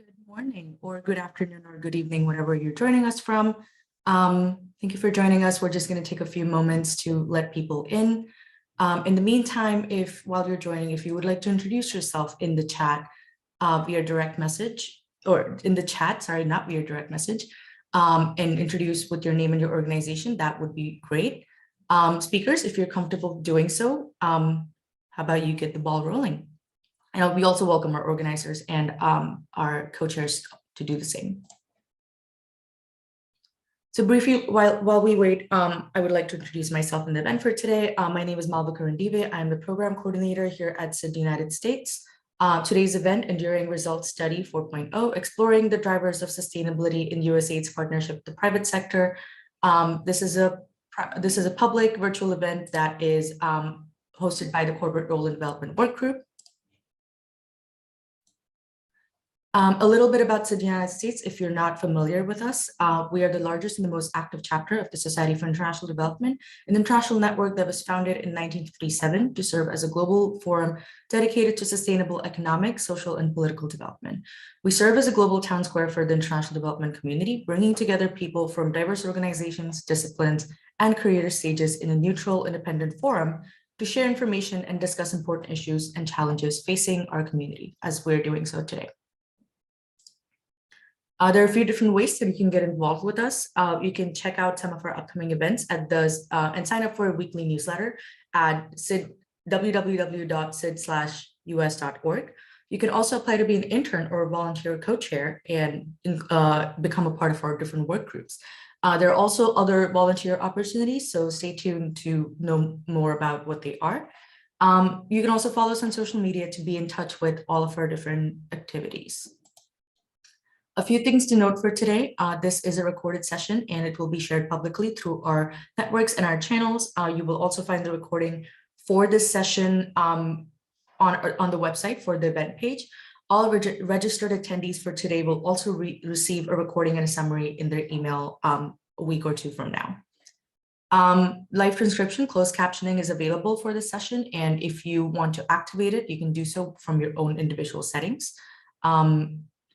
Good morning or good afternoon or good evening, whatever you're joining us from. Thank you for joining us. We're just going to take a few moments to let people in. In the meantime, while you're joining, if you would like to introduce yourself in the chat via direct message, or in the chat, sorry, not via direct message, and introduce with your name and your organization, that would be great. Speakers, if you're comfortable doing so, how about you get the ball rolling? And we also welcome our organizers and our co-chairs to do the same. So briefly, while we wait, I would like to introduce myself in the event for today. My name is Malva Karandive. I'm the program coordinator here at SID-US. Today's event, Enduring Results Study 4.0, exploring the drivers of sustainability in USAID's partnership with the private sector. This is a public virtual event that is hosted by the Corporate Role and Development Workgroup. A little bit about SID-US, if you're not familiar with us, we are the largest and the most active chapter of the Society for International Development, an international network that was founded in 1957 to serve as a global forum dedicated to sustainable economic, social, and political development. We serve as a global town square for the international development community, bringing together people from diverse organizations, disciplines, and career stages in a neutral, independent forum to share information and discuss important issues and challenges facing our community, as we're doing so today. There are a few different ways that you can get involved with us. You can check out some of our upcoming events at and sign up for a weekly newsletter at www.sid/us.org. You can also apply to be an intern or a volunteer co-chair and become a part of our different work groups. There are also other volunteer opportunities, so stay tuned to know more about what they are. You can also follow us on social media to be in touch with all of our different activities. A few things to note for today. This is a recorded session and it will be shared publicly through our networks and our channels. You will also find the recording for this session on the website for the event page. All registered attendees for today will also receive a recording and a summary in their email a week or two from now. Live transcription, closed captioning is available for this session. And if you want to activate it, you can do so from your own individual settings.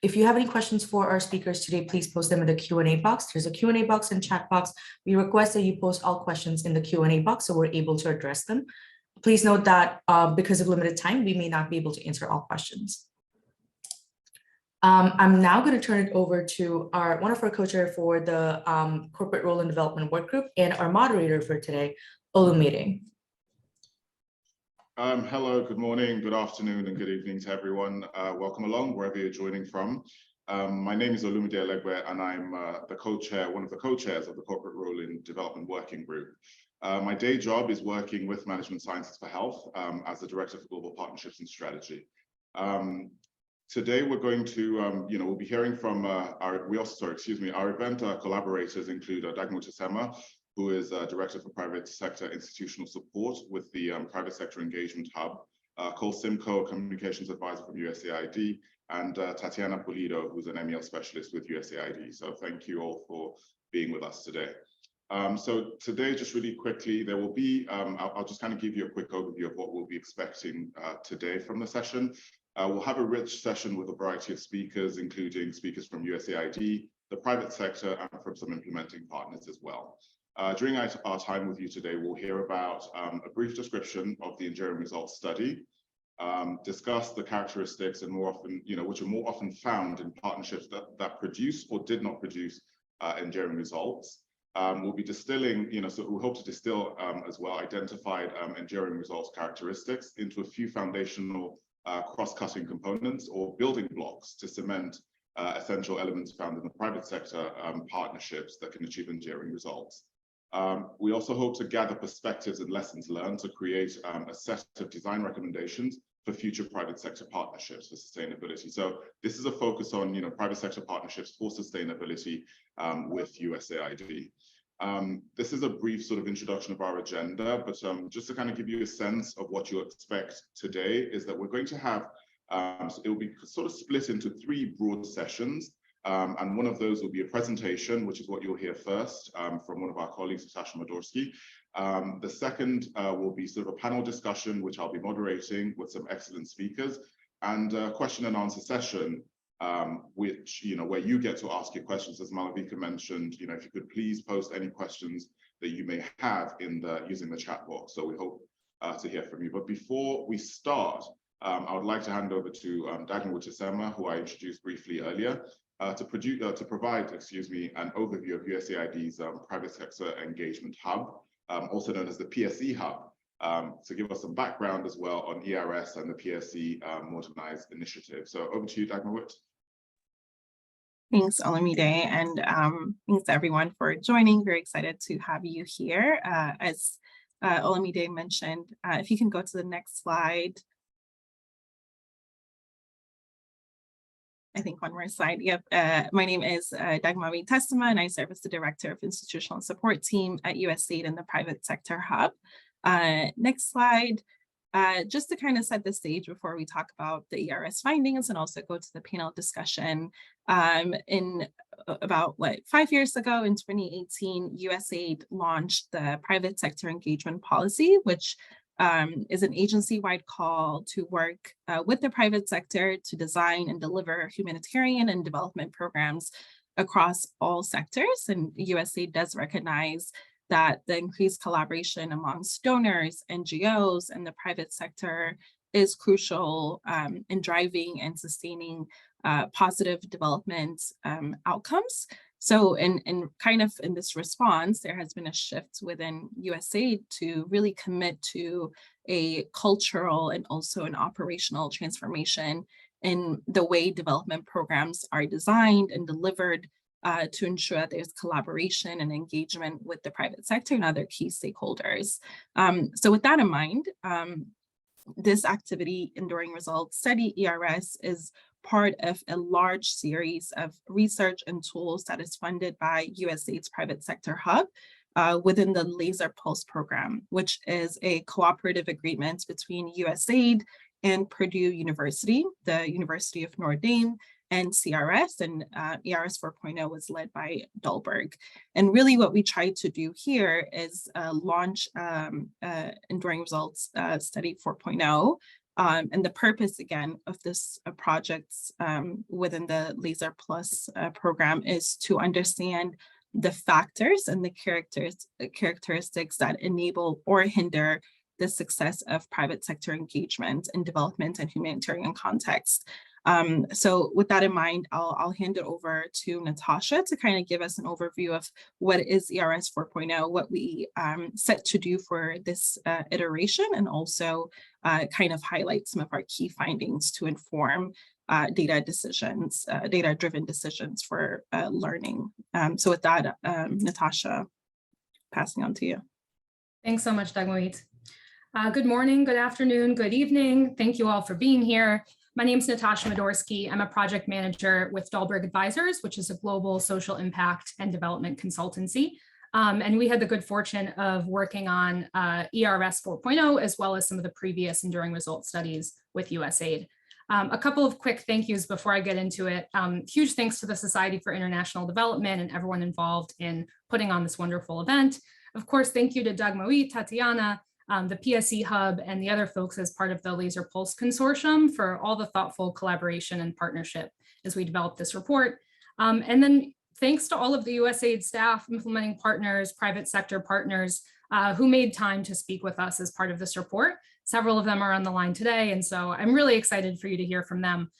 If you have any questions for our speakers today, please post them in the Q&A box. There's a Q&A box and chat box. We request that you post all questions in the Q&A box so we're able to address them. Please note that because of limited time, we may not be able to answer all questions. I'm now going to turn it over to one of our co-chairs for the Corporate Role and Development Workgroup and our moderator for today, Olumide. Hello, good morning, good afternoon, and good evening to everyone. Welcome along, wherever you're joining from. My name is Olumide Elegbe, and I'm the co-chair, one of the co-chairs of the Corporate Role in Development Working Group. My day job is working with Management Sciences for Health as the Director for Global Partnerships and Strategy. Today, we're going to, we'll be hearing from our event collaborators include Dagmo Tesema, who is Director for Private Sector Institutional Support with the Private Sector Engagement Hub, Cole Simcoe, Communications Advisor from USAID, and Tatiana Pulido, who's an MEL Specialist with USAID. So thank you all for being with us today. So today, just really quickly, there will be, I'll just kind of give you a quick overview of what we'll be expecting today from the session. We'll have a rich session with a variety of speakers, including speakers from USAID, the private sector, and from some implementing partners as well. During our time with you today, we'll hear about a brief description of the Enduring Results Study, discuss the characteristics and more often, which are more often found in partnerships that produce or did not produce enduring results. We'll be distilling, so we hope to distill as well identified enduring results characteristics into a few foundational cross-cutting components or building blocks to cement essential elements found in the private sector partnerships that can achieve enduring results. We also hope to gather perspectives and lessons learned to create a set of design recommendations for future private sector partnerships for sustainability. So this is a focus on private sector partnerships for sustainability with USAID. This is a brief sort of introduction of our agenda, but just to kind of give you a sense of what you expect today is that we're going to have, it will be sort of split into 3 broad sessions. And one of those will be a presentation, which is what you'll hear first from one of our colleagues, Natasha Modorsky. The second will be sort of a panel discussion, which I'll be moderating with some excellent speakers, and a question and answer session, which, where you get to ask your questions. As Malavika mentioned, if you could please post any questions that you may have using the chat box. So we hope to hear from you. But before we start, I would like to hand over to Dagmar Wichisema, who I introduced briefly earlier, to provide, an overview of USAID's Private Sector Engagement Hub, also known as the PSE Hub, to give us some background as well on ERS and the PSE Modernize initiative. So over to you, Dagmar Witt. Thanks, Olamide, and thanks everyone for joining. Very excited to have you here. As Olamide mentioned, if you can go to the next slide. I think one more slide. Yep. My name is Dagmar Wichisema, and I serve as the Director of Institutional Support Team at USAID in the Private Sector Hub. Next slide. Just to kind of set the stage before we talk about the ERS findings and also go to the panel discussion. In about 5 years ago, in 2018, USAID launched the Private Sector Engagement Policy, which is an agency-wide call to work with the private sector to design and deliver humanitarian and development programs across all sectors. And USAID does recognize that the increased collaboration amongst donors, NGOs, and the private sector is crucial in driving and sustaining positive development outcomes. So in this response, there has been a shift within USAID to really commit to a cultural and also an operational transformation in the way development programs are designed and delivered to ensure that there's collaboration and engagement with the private sector and other key stakeholders. So with that in mind, this activity, Enduring Results Study, ERS, is part of a large series of research and tools that is funded by USAID's Private Sector Hub within the LASER PULSE program, which is a cooperative agreement between USAID and Purdue University, the University of Notre Dame, and CRS, and ERS 4.0 was led by Dalberg. And really what we tried to do here is launch Enduring Results Study 4.0. And the purpose, again, of this project within the LASER Plus program is to understand the factors and the characteristics that enable or hinder the success of private sector engagement in development and humanitarian context. So with that in mind, I'll hand it over to Natasha to kind of give us an overview of what is ERS 4.0, what we set to do for this iteration, and also kind of highlight some of our key findings to inform data-driven decisions for learning. So with that, Natasha, passing on to you. Thanks so much, Dagmar. Good morning, good afternoon, good evening. Thank you all for being here. My name is Natasha Medorsky. I'm a project manager with Dalberg Advisors, which is a global social impact and development consultancy. And we had the good fortune of working on ERS 4.0, as well as some of the previous Enduring Results studies with USAID. A couple of quick thank yous before I get into it. Huge thanks to the Society for International Development and everyone involved in putting on this wonderful event. Of course, thank you to Dagmar, Tatiana, the PSE Hub, and the other folks as part of the LASER PULSE Consortium for all the thoughtful collaboration and partnership as we developed this report. And then thanks to all of the USAID staff, implementing partners, private sector partners who made time to speak with us as part of this report. Several of them are on the line today, and so I'm really excited for you to hear from them.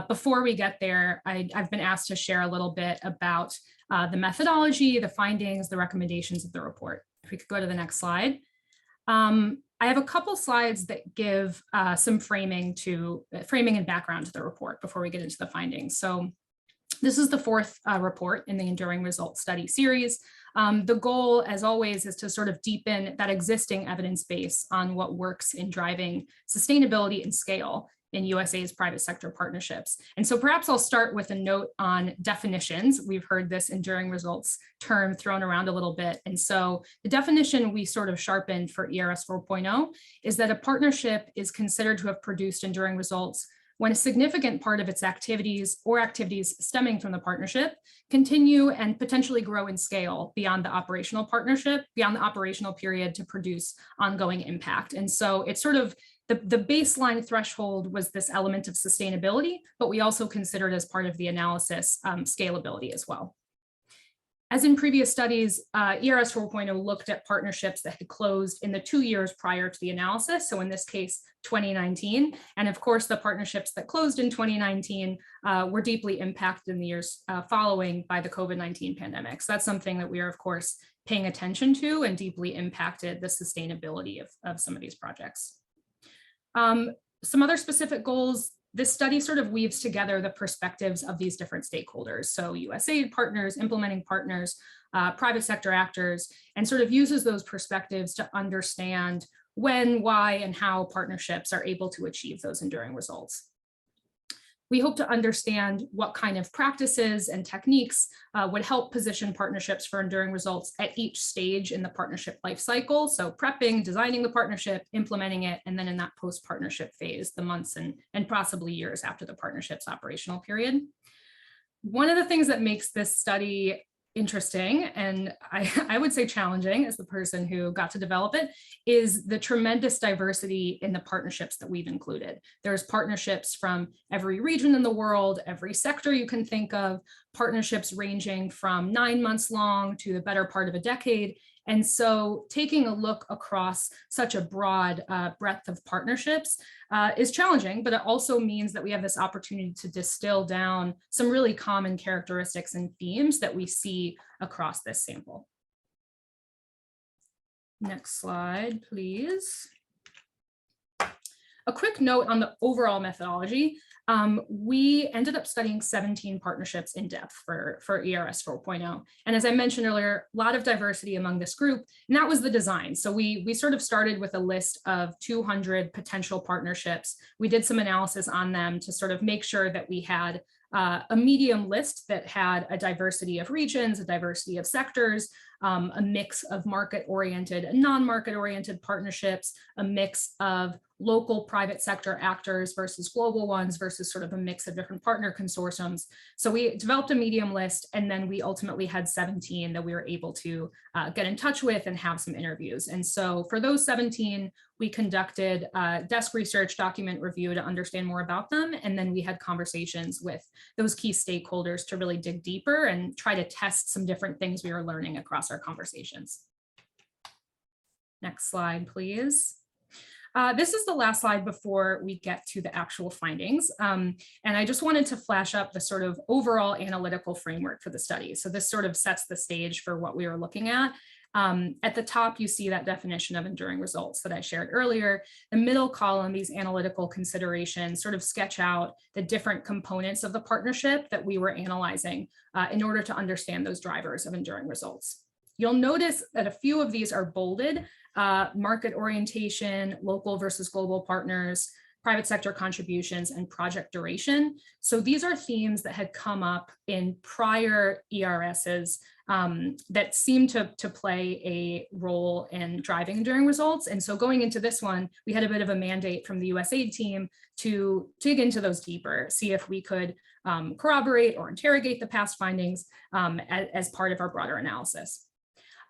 Before we get there, I've been asked to share a little bit about the methodology, the findings, the recommendations of the report. If we could go to the next slide. I have a couple slides that give some framing and background to the report before we get into the findings. So this is the fourth report in the Enduring Results Study series. The goal, as always, is to sort of deepen that existing evidence base on what works in driving sustainability and scale in USAID's private sector partnerships. And so perhaps I'll start with a note on definitions. We've heard this Enduring Results term thrown around a little bit. And so the definition we sort of sharpened for ERS 4.0 is that a partnership is considered to have produced enduring results when a significant part of its activities or activities stemming from the partnership continue and potentially grow in scale beyond the operational partnership, beyond the operational period, to produce ongoing impact. And so it sort of The baseline threshold was this element of sustainability, but we also considered as part of the analysis scalability as well. As in previous studies, ERS 4.0 looked at partnerships that had closed in the 2 years prior to the analysis. So in this case, 2019. And of course, the partnerships that closed in 2019 were deeply impacted in the years following by the COVID-19 pandemic. So that's something that we are, of course, paying attention to and deeply impacted the sustainability of some of these projects. Some other specific goals. This study sort of weaves together the perspectives of these different stakeholders. So USAID partners, implementing partners, private sector actors, and sort of uses those perspectives to understand when, why, and how partnerships are able to achieve those enduring results. We hope to understand what kind of practices and techniques would help position partnerships for enduring results at each stage in the partnership life cycle. So prepping, designing the partnership, implementing it, and then in that post-partnership phase, the months and possibly years after the partnership's operational period. One of the things that makes this study interesting, and I would say challenging as the person who got to develop it, is the tremendous diversity in the partnerships that we've included. There's partnerships from every region in the world, every sector you can think of, partnerships ranging from 9 months long to the better part of a decade. And so taking a look across such a broad breadth of partnerships is challenging, but it also means that we have this opportunity to distill down some really common characteristics and themes that we see across this sample. Next slide, please. A quick note on the overall methodology. We ended up studying 17 partnerships in depth for ERS 4.0. And as I mentioned earlier, a lot of diversity among this group, and that was the design. So we sort of started with a list of 200 potential partnerships. We did some analysis on them to sort of make sure that we had a medium list that had a diversity of regions, a diversity of sectors, a mix of market-oriented and non-market-oriented partnerships, a mix of local private sector actors versus global ones versus sort of a mix of different partner consortiums. So we developed a medium list, and then we ultimately had 17 that we were able to get in touch with and have some interviews. And so for those 17, we conducted desk research, document review to understand more about them. And then we had conversations with those key stakeholders to really dig deeper and try to test some different things we were learning across our conversations. Next slide, please. This is the last slide before we get to the actual findings. And I just wanted to flash up the sort of overall analytical framework for the study. So this sort of sets the stage for what we were looking at. At the top, you see that definition of enduring results that I shared earlier. The middle column, these analytical considerations sort of sketch out the different components of the partnership that we were analyzing in order to understand those drivers of enduring results. You'll notice that a few of these are bolded: market orientation, local versus global partners, private sector contributions, and project duration. So these are themes that had come up in prior ERSs that seem to play a role in driving enduring results. And so going into this one, we had a bit of a mandate from the USAID team to dig into those deeper, see if we could corroborate or interrogate the past findings as part of our broader analysis.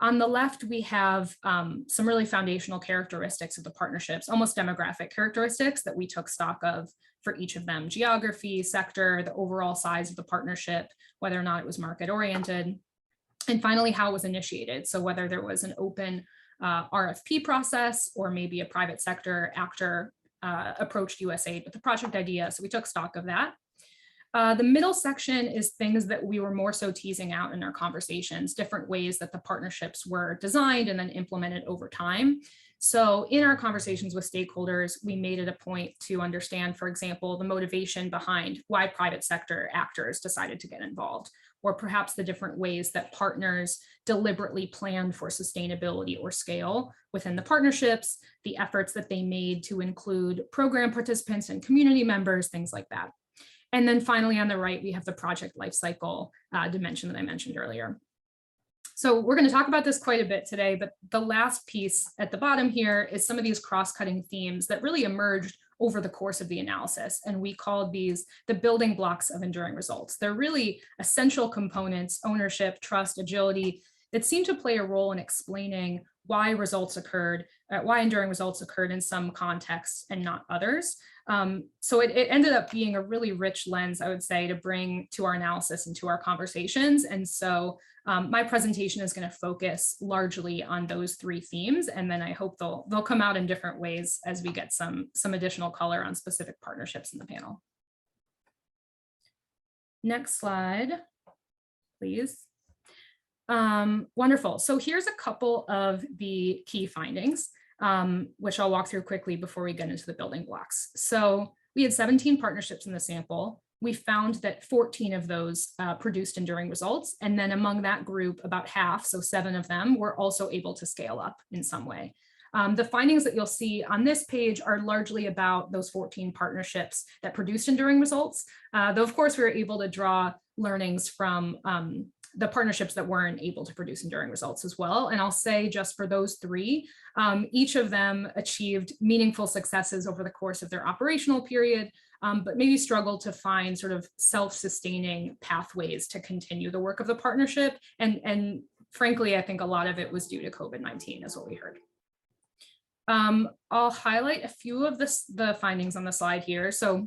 On the left, we have some really foundational characteristics of the partnerships, almost demographic characteristics that we took stock of for each of them: geography, sector, the overall size of the partnership, whether or not it was market oriented, and finally, how it was initiated. So whether there was an open RFP process or maybe a private sector actor approached USAID with a project idea. So we took stock of that. The middle section is things that we were more so teasing out in our conversations, different ways that the partnerships were designed and then implemented over time. So in our conversations with stakeholders, we made it a point to understand, for example, the motivation behind why private sector actors decided to get involved, or perhaps the different ways that partners deliberately planned for sustainability or scale within the partnerships, the efforts that they made to include program participants and community members, things like that. And then finally, on the right, we have the project lifecycle dimension that I mentioned earlier. So we're going to talk about this quite a bit today, but the last piece at the bottom here is some of these cross-cutting themes that really emerged over the course of the analysis. And we called these the building blocks of enduring results. They're really essential components: ownership, trust, agility, that seem to play a role in explaining why enduring results occurred in some contexts and not others. So it ended up being a really rich lens, I would say, to bring to our analysis and to our conversations. And so my presentation is going to focus largely on those three themes, and then I hope they'll come out in different ways as we get some additional color on specific partnerships in the panel. Next slide, please. Wonderful. So here's a couple of the key findings, which I'll walk through quickly before we get into the building blocks. So we had 17 partnerships in the sample. We found that 14 of those produced enduring results. And then among that group, about half, so 7 of them, were also able to scale up in some way. The findings that you'll see on this page are largely about those 14 partnerships that produced enduring results, though of course we were able to draw learnings from the partnerships that weren't able to produce enduring results as well. And I'll say just for those 3, each of them achieved meaningful successes over the course of their operational period, but maybe struggled to find sort of self-sustaining pathways to continue the work of the partnership. And frankly, I think a lot of it was due to COVID-19, is what we heard. I'll highlight a few of the findings on the slide here. So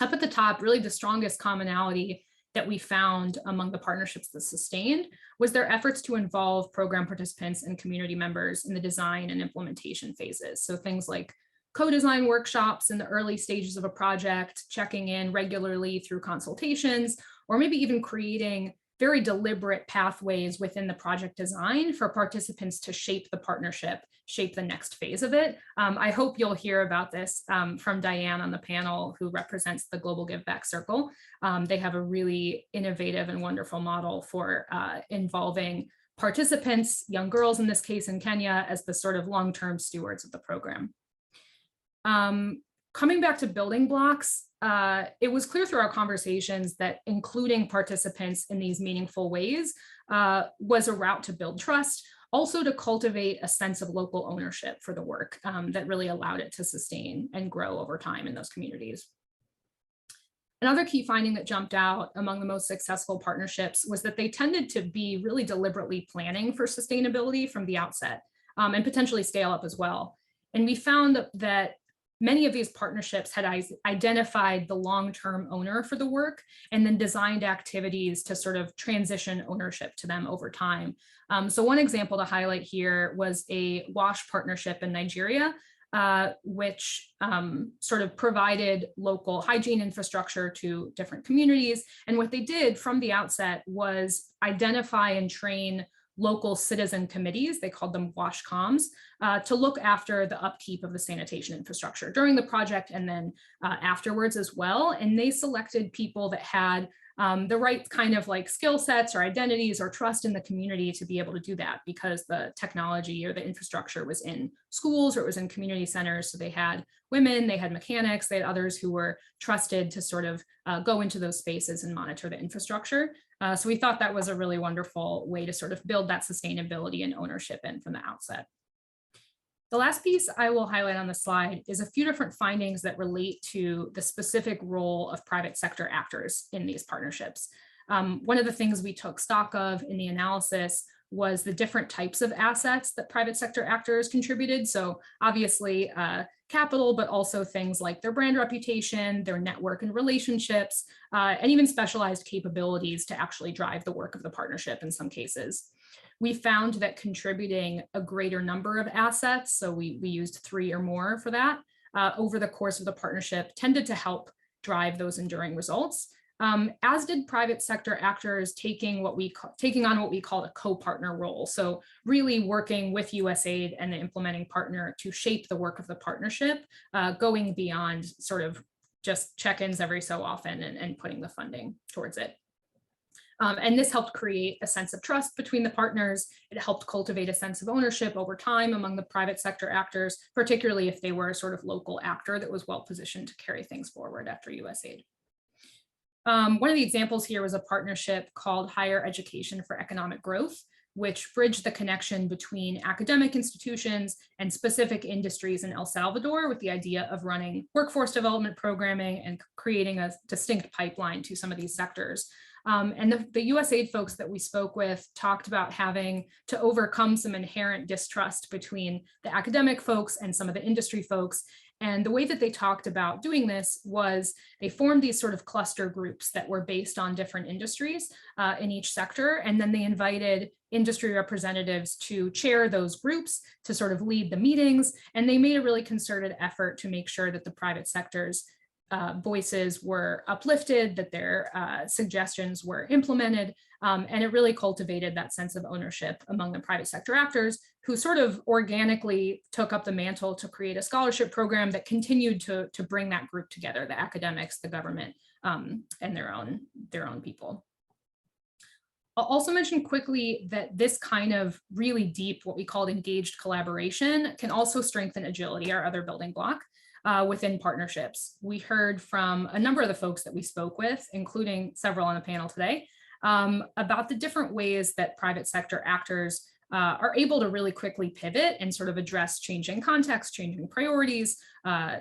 up at the top, really the strongest commonality that we found among the partnerships that sustained was their efforts to involve program participants and community members in the design and implementation phases. So things like co-design workshops in the early stages of a project, checking in regularly through consultations, or maybe even creating very deliberate pathways within the project design for participants to shape the partnership, shape the next phase of it. I hope you'll hear about this from Diane on the panel, who represents the Global Give Back Circle. They have a really innovative and wonderful model for involving participants, young girls in this case in Kenya, as the sort of long-term stewards of the program. Coming back to building blocks, it was clear through our conversations that including participants in these meaningful ways was a route to build trust, also to cultivate a sense of local ownership for the work that really allowed it to sustain and grow over time in those communities. Another key finding that jumped out among the most successful partnerships was that they tended to be really deliberately planning for sustainability from the outset, and potentially scale up as well. And we found that many of these partnerships had identified the long-term owner for the work and then designed activities to sort of transition ownership to them over time. So one example to highlight here was a WASH partnership in Nigeria, which sort of provided local hygiene infrastructure to different communities. And what they did from the outset was identify and train local citizen committees, they called them WASH comms, to look after the upkeep of the sanitation infrastructure during the project and then afterwards as well. And they selected people that had the right kind of like skill sets or identities or trust in the community to be able to do that, because the technology or the infrastructure was in schools or it was in community centers. So they had women, they had mechanics, they had others who were trusted to sort of go into those spaces and monitor the infrastructure. So we thought that was a really wonderful way to sort of build that sustainability and ownership in from the outset. The last piece I will highlight on the slide is a few different findings that relate to the specific role of private sector actors in these partnerships. One of the things we took stock of in the analysis was the different types of assets that private sector actors contributed. So obviously capital, but also things like their brand reputation, their network and relationships, and even specialized capabilities to actually drive the work of the partnership in some cases. We found that contributing a greater number of assets, so we used 3 or more for that, over the course of the partnership tended to help drive those enduring results, as did private sector actors taking on what we call a co-partner role. So really working with USAID and the implementing partner to shape the work of the partnership, going beyond sort of just check-ins every so often and putting the funding towards it. And this helped create a sense of trust between the partners. It helped cultivate a sense of ownership over time among the private sector actors, particularly if they were a sort of local actor that was well positioned to carry things forward after USAID. One of the examples here was a partnership called Higher Education for Economic Growth, which bridged the connection between academic institutions and specific industries in El Salvador with the idea of running workforce development programming and creating a distinct pipeline to some of these sectors. And the USAID folks that we spoke with talked about having to overcome some inherent distrust between the academic folks and some of the industry folks. And the way that they talked about doing this was they formed these sort of cluster groups that were based on different industries in each sector. And then they invited industry representatives to chair those groups, to sort of lead the meetings. And they made a really concerted effort to make sure that the private sector's voices were uplifted, that their suggestions were implemented, and it really cultivated that sense of ownership among the private sector actors who sort of organically took up the mantle to create a scholarship program that continued to bring that group together, the academics, the government, and their own people. I'll also mention quickly that this kind of really deep, what we called engaged collaboration, can also strengthen agility, our other building block. Within partnerships. We heard from a number of the folks that we spoke with, including several on the panel today, about the different ways that private sector actors are able to really quickly pivot and sort of address changing contexts, changing priorities,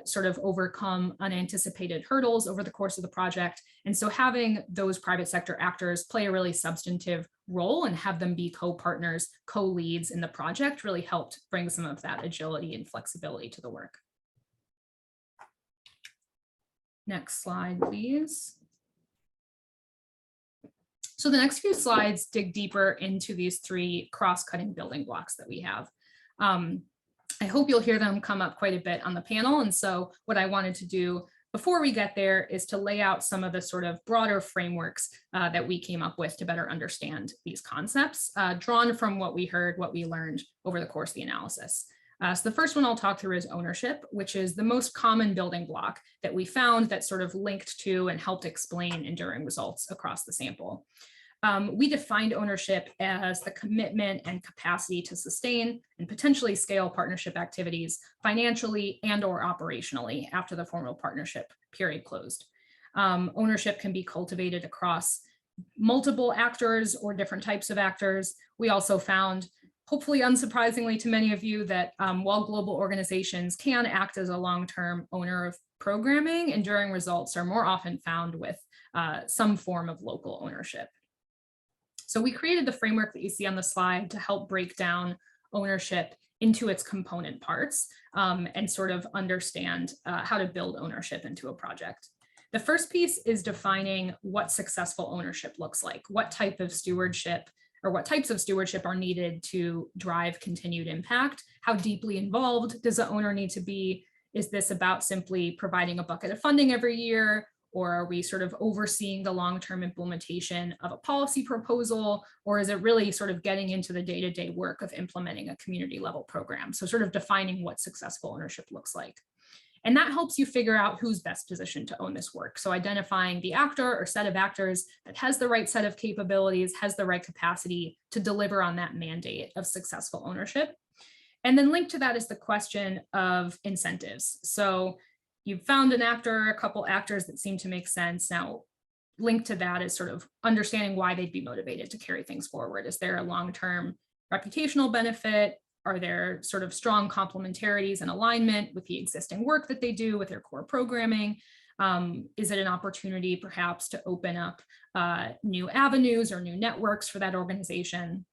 sort of overcome unanticipated hurdles over the course of the project. And so having those private sector actors play a really substantive role and have them be co-partners, co-leads in the project really helped bring some of that agility and flexibility to the work. Next slide, please. So the next few slides dig deeper into these three cross-cutting building blocks that we have. I hope you'll hear them come up quite a bit on the panel. And so what I wanted to do before we get there is to lay out some of the sort of broader frameworks that we came up with to better understand these concepts, drawn from what we heard, what we learned over the course of the analysis. So the first one I'll talk through is ownership, which is the most common building block that we found that sort of linked to and helped explain enduring results across the sample. We defined ownership as the commitment and capacity to sustain and potentially scale partnership activities financially and or operationally after the formal partnership period closed. Ownership can be cultivated across multiple actors or different types of actors. We also found, hopefully unsurprisingly to many of you, that while global organizations can act as a long-term owner of programming, enduring results are more often found with some form of local ownership. So we created the framework that you see on the slide to help break down ownership into its component parts and sort of understand how to build ownership into a project. The first piece is defining what successful ownership looks like, what type of stewardship or what types of stewardship are needed to drive continued impact. How deeply involved does the owner need to be? Is this about simply providing a bucket of funding every year? Or are we sort of overseeing the long-term implementation of a policy proposal? Or is it really sort of getting into the day-to-day work of implementing a community level program? So sort of defining what successful ownership looks like. And that helps you figure out who's best positioned to own this work. So identifying the actor or set of actors that has the right set of capabilities, has the right capacity to deliver on that mandate of successful ownership. And then linked to that is the question of incentives. So you've found an actor, a couple actors that seem to make sense. Now, linked to that is sort of understanding why they'd be motivated to carry things forward. Is there a long-term reputational benefit? Are there sort of strong complementarities and alignment with the existing work that they do with their core programming? Is it an opportunity perhaps to open up new avenues or new networks for that organization?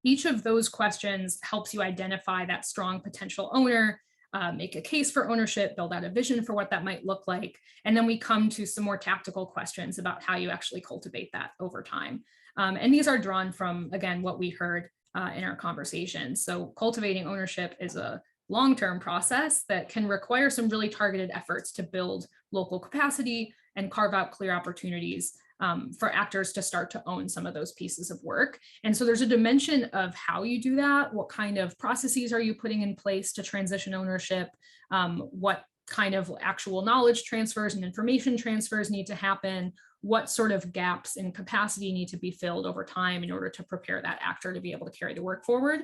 Each of those questions helps you identify that strong potential owner, make a case for ownership, build out a vision for what that might look like. And then we come to some more tactical questions about how you actually cultivate that over time. And these are drawn from, again, what we heard in our conversation. So cultivating ownership is a long-term process that can require some really targeted efforts to build local capacity and carve out clear opportunities for actors to start to own some of those pieces of work. And so there's a dimension of how you do that. What kind of processes are you putting in place to transition ownership? What kind of actual knowledge transfers and information transfers need to happen? What sort of gaps in capacity need to be filled over time in order to prepare that actor to be able to carry the work forward?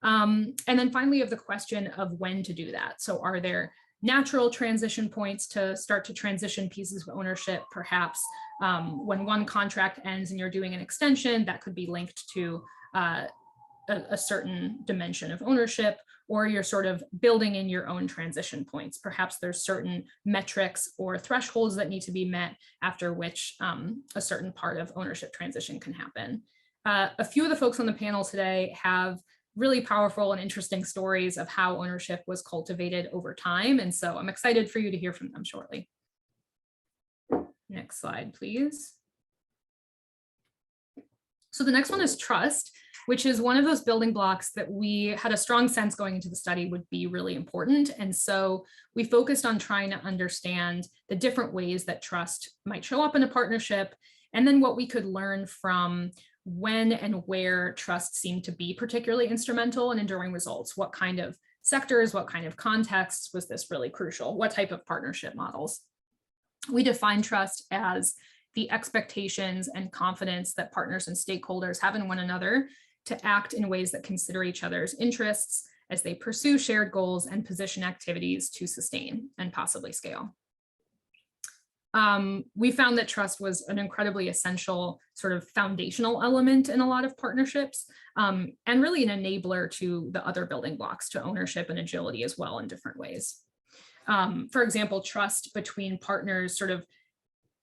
And then finally, of the question of when to do that. So are there natural transition points to start to transition pieces of ownership? Perhaps when one contract ends and you're doing an extension, that could be linked to a certain dimension of ownership. or you're sort of building in your own transition points. Perhaps there's certain metrics or thresholds that need to be met after which a certain part of ownership transition can happen. A few of the folks on the panel today have really powerful and interesting stories of how ownership was cultivated over time. And so I'm excited for you to hear from them shortly. Next slide, please. So the next one is trust, which is one of those building blocks that we had a strong sense going into the study would be really important. And so we focused on trying to understand the different ways that trust might show up in a partnership, and then what we could learn from when and where trust seemed to be particularly instrumental in enduring results. What kind of sectors, what kind of contexts was this really crucial? What type of partnership models? We define trust as the expectations and confidence that partners and stakeholders have in one another to act in ways that consider each other's interests as they pursue shared goals and position activities to sustain and possibly scale. We found that trust was an incredibly essential sort of foundational element in a lot of partnerships, and really an enabler to the other building blocks to ownership and agility as well in different ways. For example, trust between partners sort of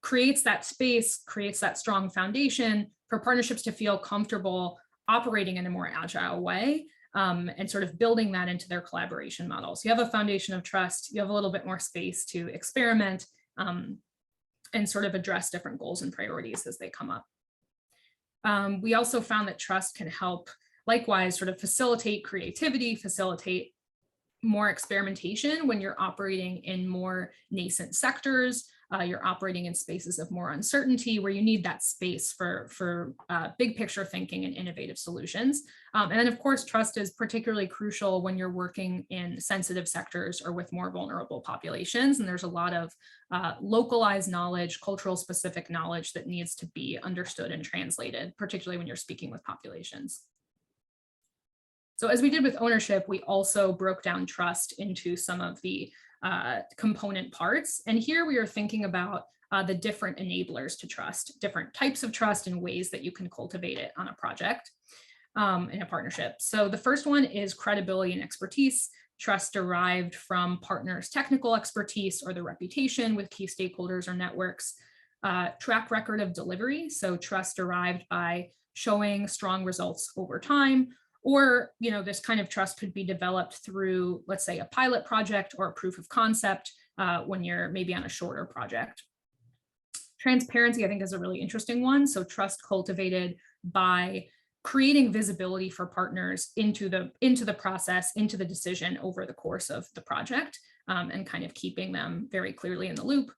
creates that space, creates that strong foundation for partnerships to feel comfortable operating in a more agile way, and sort of building that into their collaboration models. You have a foundation of trust, you have a little bit more space to experiment, and sort of address different goals and priorities as they come up. We also found that trust can help, likewise, sort of facilitate creativity, facilitate more experimentation when you're operating in more nascent sectors, you're operating in spaces of more uncertainty where you need that space for big picture thinking and innovative solutions. And then of course, trust is particularly crucial when you're working in sensitive sectors or with more vulnerable populations. And there's a lot of localized knowledge, cultural specific knowledge that needs to be understood and translated, particularly when you're speaking with populations. So as we did with ownership, we also broke down trust into some of the component parts. And here we are thinking about the different enablers to trust, different types of trust and ways that you can cultivate it on a project, in a partnership. So the first one is credibility and expertise, trust derived from partners' technical expertise or their reputation with key stakeholders or networks, track record of delivery. So trust derived by showing strong results over time. Or, this kind of trust could be developed through, let's say, a pilot project or a proof of concept when you're maybe on a shorter project. Transparency, I think, is a really interesting one. So trust cultivated by creating visibility for partners into the process, into the decision over the course of the project, and kind of keeping them very clearly in the loop.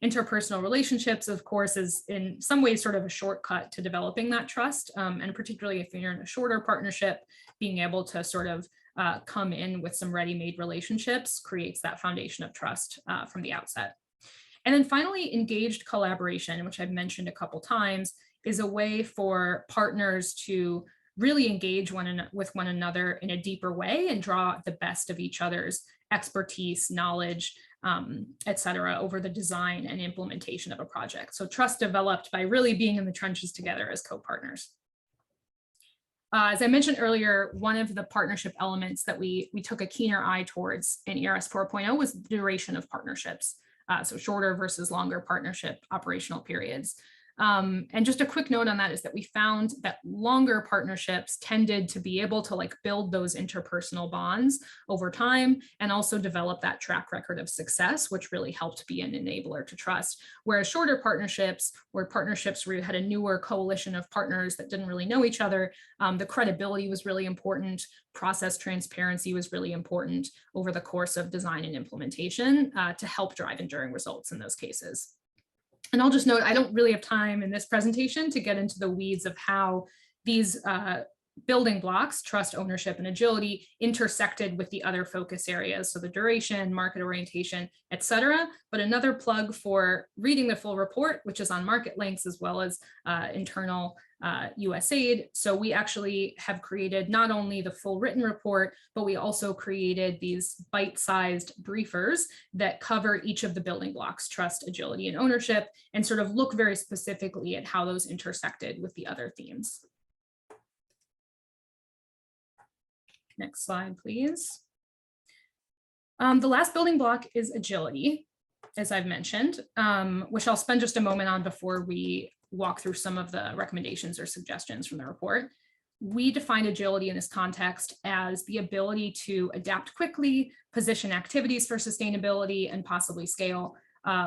Interpersonal relationships, of course, is in some ways sort of a shortcut to developing that trust. And particularly if you're in a shorter partnership, being able to sort of come in with some ready-made relationships creates that foundation of trust from the outset. And then finally, engaged collaboration, which I've mentioned a couple times, is a way for partners to really engage with one another in a deeper way and draw the best of each other's expertise, knowledge, et cetera, over the design and implementation of a project. So trust developed by really being in the trenches together as co-partners. As I mentioned earlier, one of the partnership elements that we took a keener eye towards in ERS 4.0 was the duration of partnerships. So shorter versus longer partnership operational periods. And just a quick note on that is that we found that longer partnerships tended to be able to build those interpersonal bonds over time and also develop that track record of success, which really helped be an enabler to trust. Whereas shorter partnerships, where you had a newer coalition of partners that didn't really know each other, the credibility was really important, process transparency was really important over the course of design and implementation to help drive enduring results in those cases. And I'll just note, I don't really have time in this presentation to get into the weeds of how these building blocks, trust, ownership, and agility, intersected with the other focus areas. So the duration, market orientation, et cetera. But another plug for reading the full report, which is on market links as well as internal USAID. So we actually have created not only the full written report, but we also created these bite-sized briefers that cover each of the building blocks, trust, agility, and ownership, and sort of look very specifically at how those intersected with the other themes. Next slide, please. The last building block is agility, as I've mentioned, which I'll spend just a moment on before we walk through some of the recommendations or suggestions from the report. We define agility in this context as the ability to adapt quickly, position activities for sustainability, and possibly scale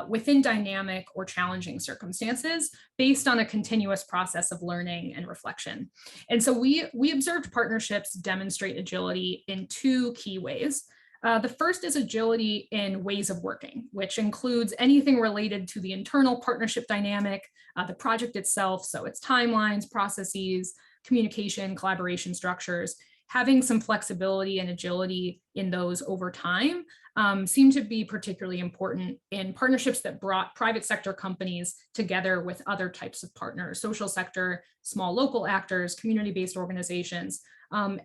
within dynamic or challenging circumstances based on a continuous process of learning and reflection. And so we observed partnerships demonstrate agility in two key ways. The first is agility in ways of working, which includes anything related to the internal partnership dynamic, the project itself, so its timelines, processes, communication, collaboration structures. Having some flexibility and agility in those over time seem to be particularly important in partnerships that brought private sector companies together with other types of partners, social sector, small local actors, community-based organizations,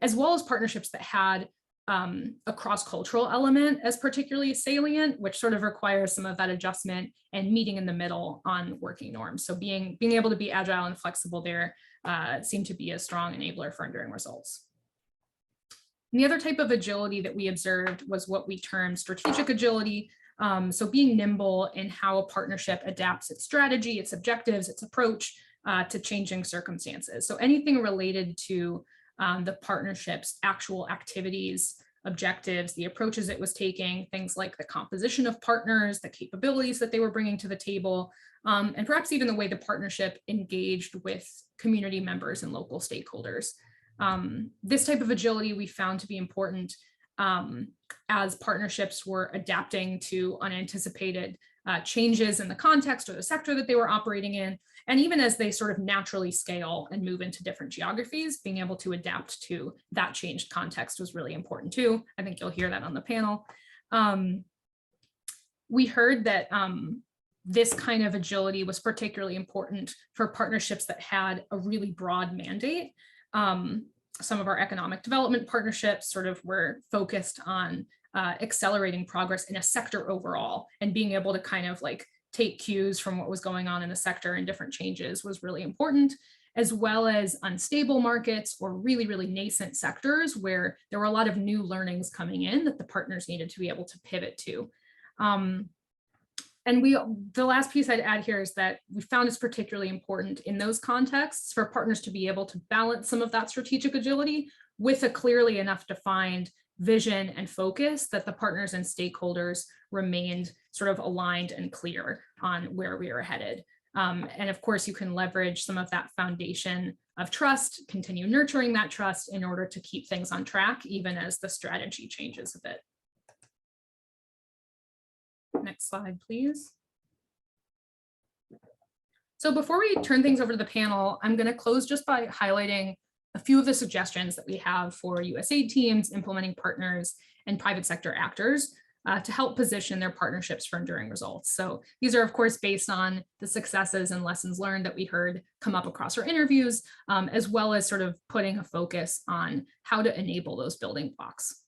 as well as partnerships that had a cross-cultural element as particularly salient, which sort of requires some of that adjustment and meeting in the middle on working norms. So being able to be agile and flexible there seemed to be a strong enabler for enduring results. And the other type of agility that we observed was what we termed strategic agility. So being nimble in how a partnership adapts its strategy, its objectives, its approach to changing circumstances. So anything related to the partnership's actual activities, objectives, the approaches it was taking, things like the composition of partners, the capabilities that they were bringing to the table, and perhaps even the way the partnership engaged with community members and local stakeholders. This type of agility we found to be important as partnerships were adapting to unanticipated changes in the context or the sector that they were operating in. And even as they sort of naturally scale and move into different geographies, being able to adapt to that changed context was really important too. I think you'll hear that on the panel. We heard that this kind of agility was particularly important for partnerships that had a really broad mandate. Some of our economic development partnerships sort of were focused on accelerating progress in a sector overall, and being able to kind of like take cues from what was going on in the sector and different changes was really important, as well as unstable markets or really, really nascent sectors where there were a lot of new learnings coming in that the partners needed to be able to pivot to. And the last piece I'd add here is that we found it's particularly important in those contexts for partners to be able to balance some of that strategic agility with a clearly enough defined vision and focus that the partners and stakeholders remained sort of aligned and clear on where we are headed. And of course, you can leverage some of that foundation of trust, continue nurturing that trust in order to keep things on track, even as the strategy changes a bit. Next slide, please. So before we turn things over to the panel, I'm going to close just by highlighting a few of the suggestions that we have for USAID teams, implementing partners, and private sector actors to help position their partnerships for enduring results. So these are, of course, based on the successes and lessons learned that we heard come up across our interviews, as well as sort of putting a focus on how to enable those building blocks.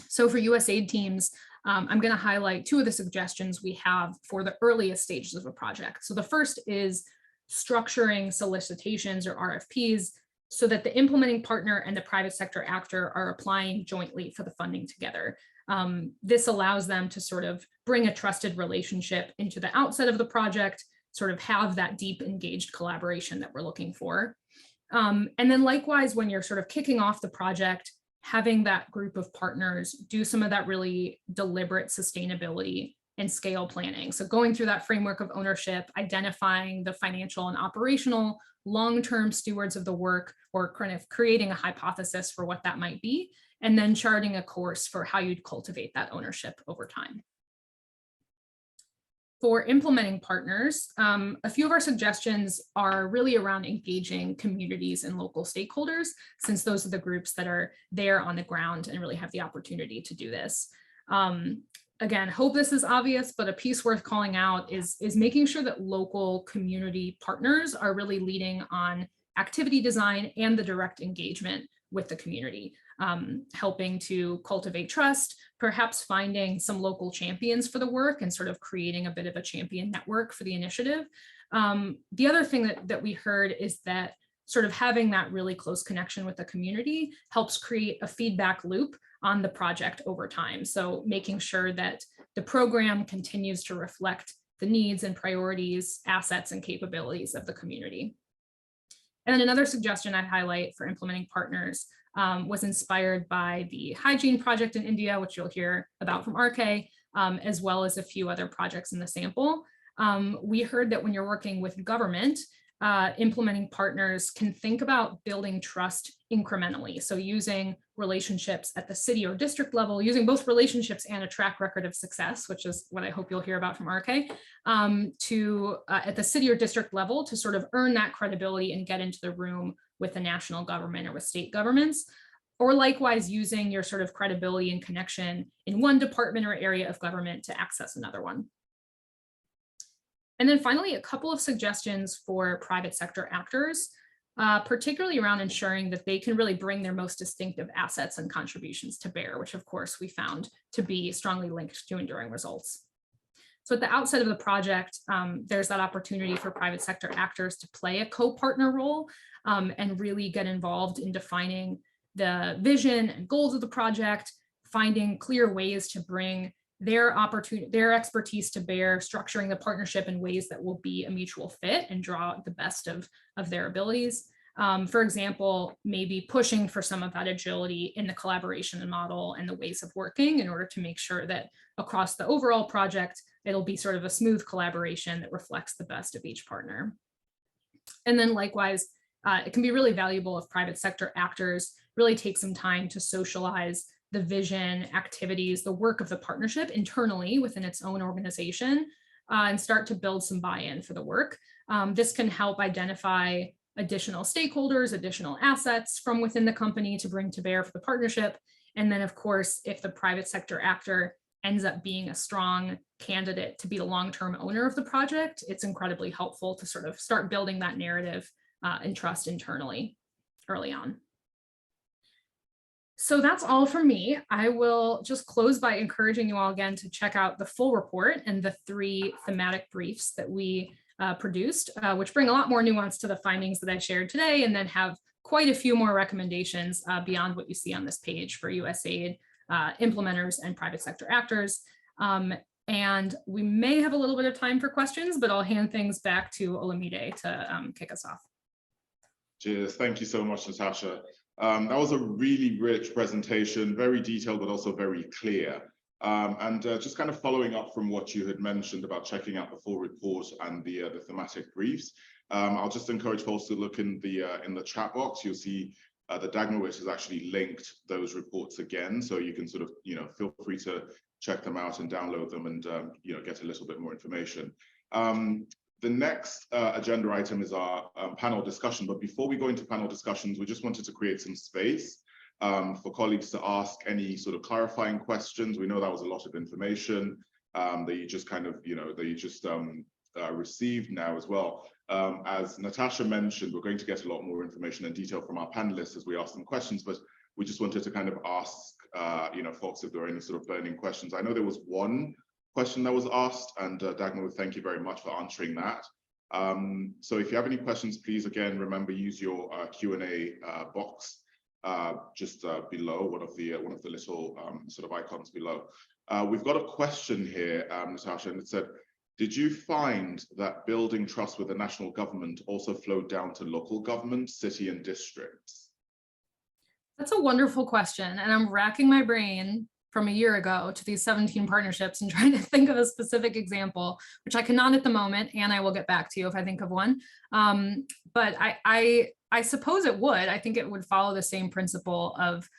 So for USAID teams, I'm going to highlight two of the suggestions we have for the earliest stages of a project. So the first is structuring solicitations or RFPs so that the implementing partner and the private sector actor are applying jointly for the funding together. This allows them to sort of bring a trusted relationship into the outset of the project, sort of have that deep engaged collaboration that we're looking for. And then likewise, when you're sort of kicking off the project, having that group of partners do some of that really deliberate sustainability and scale planning. So going through that framework of ownership, identifying the financial and operational long-term stewards of the work, or kind of creating a hypothesis for what that might be, and then charting a course for how you'd cultivate that ownership over time. For implementing partners, a few of our suggestions are really around engaging communities and local stakeholders, since those are the groups that are there on the ground and really have the opportunity to do this. Again, hope this is obvious, but a piece worth calling out is making sure that local community partners are really leading on activity design and the direct engagement with the community, helping to cultivate trust, perhaps finding some local champions for the work and sort of creating a bit of a champion network for the initiative. The other thing that we heard is that sort of having that really close connection with the community helps create a feedback loop on the project over time. So making sure that the program continues to reflect the needs and priorities, assets, and capabilities of the community. And then another suggestion I'd highlight for implementing partners was inspired by the hygiene project in India, which you'll hear about from RK, as well as a few other projects in the sample. We heard that when you're working with government, implementing partners can think about building trust incrementally. So using relationships at the city or district level, using both relationships and a track record of success, which is what I hope you'll hear about from RK, at the city or district level to sort of earn that credibility and get into the room with the national government or with state governments. Or likewise, using your sort of credibility and connection in one department or area of government to access another one. And then finally, a couple of suggestions for private sector actors, particularly around ensuring that they can really bring their most distinctive assets and contributions to bear, which of course we found to be strongly linked to enduring results. So at the outset of the project, there's that opportunity for private sector actors to play a co-partner role and really get involved in defining the vision and goals of the project, finding clear ways to bring their expertise to bear, structuring the partnership in ways that will be a mutual fit and draw the best of their abilities. For example, maybe pushing for some of that agility in the collaboration model and the ways of working in order to make sure that across the overall project, it'll be sort of a smooth collaboration that reflects the best of each partner. And then likewise, it can be really valuable if private sector actors really take some time to socialize the vision, activities, the work of the partnership internally within its own organization and start to build some buy-in for the work. This can help identify additional stakeholders, additional assets from within the company to bring to bear for the partnership. And then of course, if the private sector actor ends up being a strong candidate to be the long-term owner of the project, it's incredibly helpful to sort of start building that narrative and trust internally early on. So that's all from me. I will just close by encouraging you all again to check out the full report and the 3 thematic briefs that we produced, which bring a lot more nuance to the findings that I shared today, and then have quite a few more recommendations beyond what you see on this page for USAID implementers and private sector actors. And we may have a little bit of time for questions, but I'll hand things back to Olumide to kick us off. Cheers. Thank you so much, Natasha. That was a really rich presentation, very detailed, but also very clear. Just kind of following up from what you had mentioned about checking out the full report and the thematic briefs, I'll just encourage folks to look in the chat box. You'll see that Dagmawit has actually linked those reports again, so you can sort of, feel free to check them out and download them and, get a little bit more information. The next agenda item is our panel discussion, but before we go into panel discussions, we just wanted to create some space for colleagues to ask any sort of clarifying questions. We know that was a lot of information that you just kind of, that you just received now as well. As Natasha mentioned, we're going to get a lot more information and detail from our panelists as we ask them questions, but we just wanted to kind of ask, folks if there are any sort of burning questions. I know there was one question that was asked, and Dagmar, thank you very much for answering that. So if you have any questions, please, again, remember, use your Q&A box just below one of the little sort of icons below. We've got a question here, Natasha, and it said, did you find that building trust with the national government also flowed down to local government, city and districts? That's a wonderful question, and I'm racking my brain from a year ago to these 17 partnerships and trying to think of a specific example, which I cannot at the moment, and I will get back to you if I think of one. But I suppose it would. I think it would follow the same principle of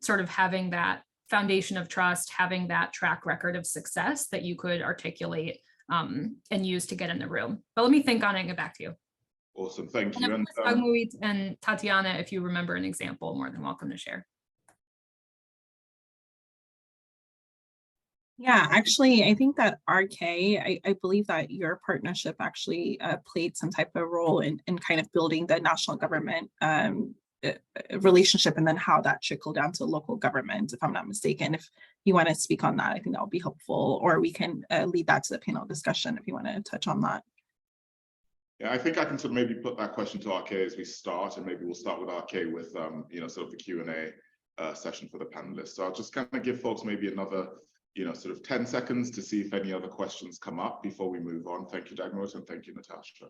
sort of having that foundation of trust, having that track record of success that you could articulate and use to get in the room. But let me think on it and get back to you. Awesome, thank you. And Tatiana, if you remember an example, more than welcome to share. Yeah, actually, I think that RK, I believe that your partnership actually played some type of role in kind of building the national government relationship, and then how that trickled down to local government, if I'm not mistaken. If you want to speak on that, I think that would be helpful, or we can lead that to the panel discussion if you want to touch on that. Yeah, I think I can sort of maybe put that question to RK as we start, and maybe we'll start with RK with, sort of the Q&A. session for the panelists. So I'll just kind of give folks maybe another, sort of 10 seconds to see if any other questions come up before we move on. Thank you, Dagmar, and thank you, Natasha.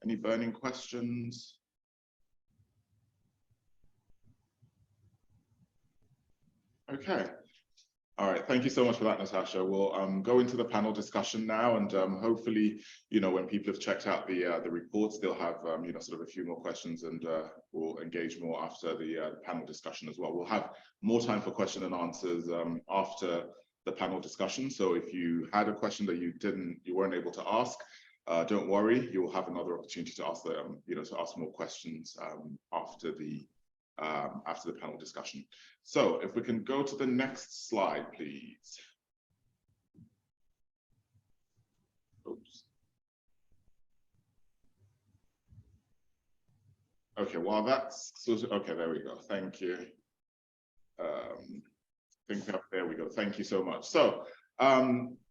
Any burning questions? Okay. All right, thank you so much for that, Natasha. We'll go into the panel discussion now, and hopefully, when people have checked out the reports, they'll have sort of a few more questions, and we'll engage more after the panel discussion as well. We'll have more time for question and answers after the panel discussion. So if you had a question that you weren't able to ask, don't worry, you'll have another opportunity to ask to ask more questions after the panel discussion. So if we can go to the next slide, please. Oops. Okay, well, that's okay, there we go. Thank you. There we go. Thank you so much. So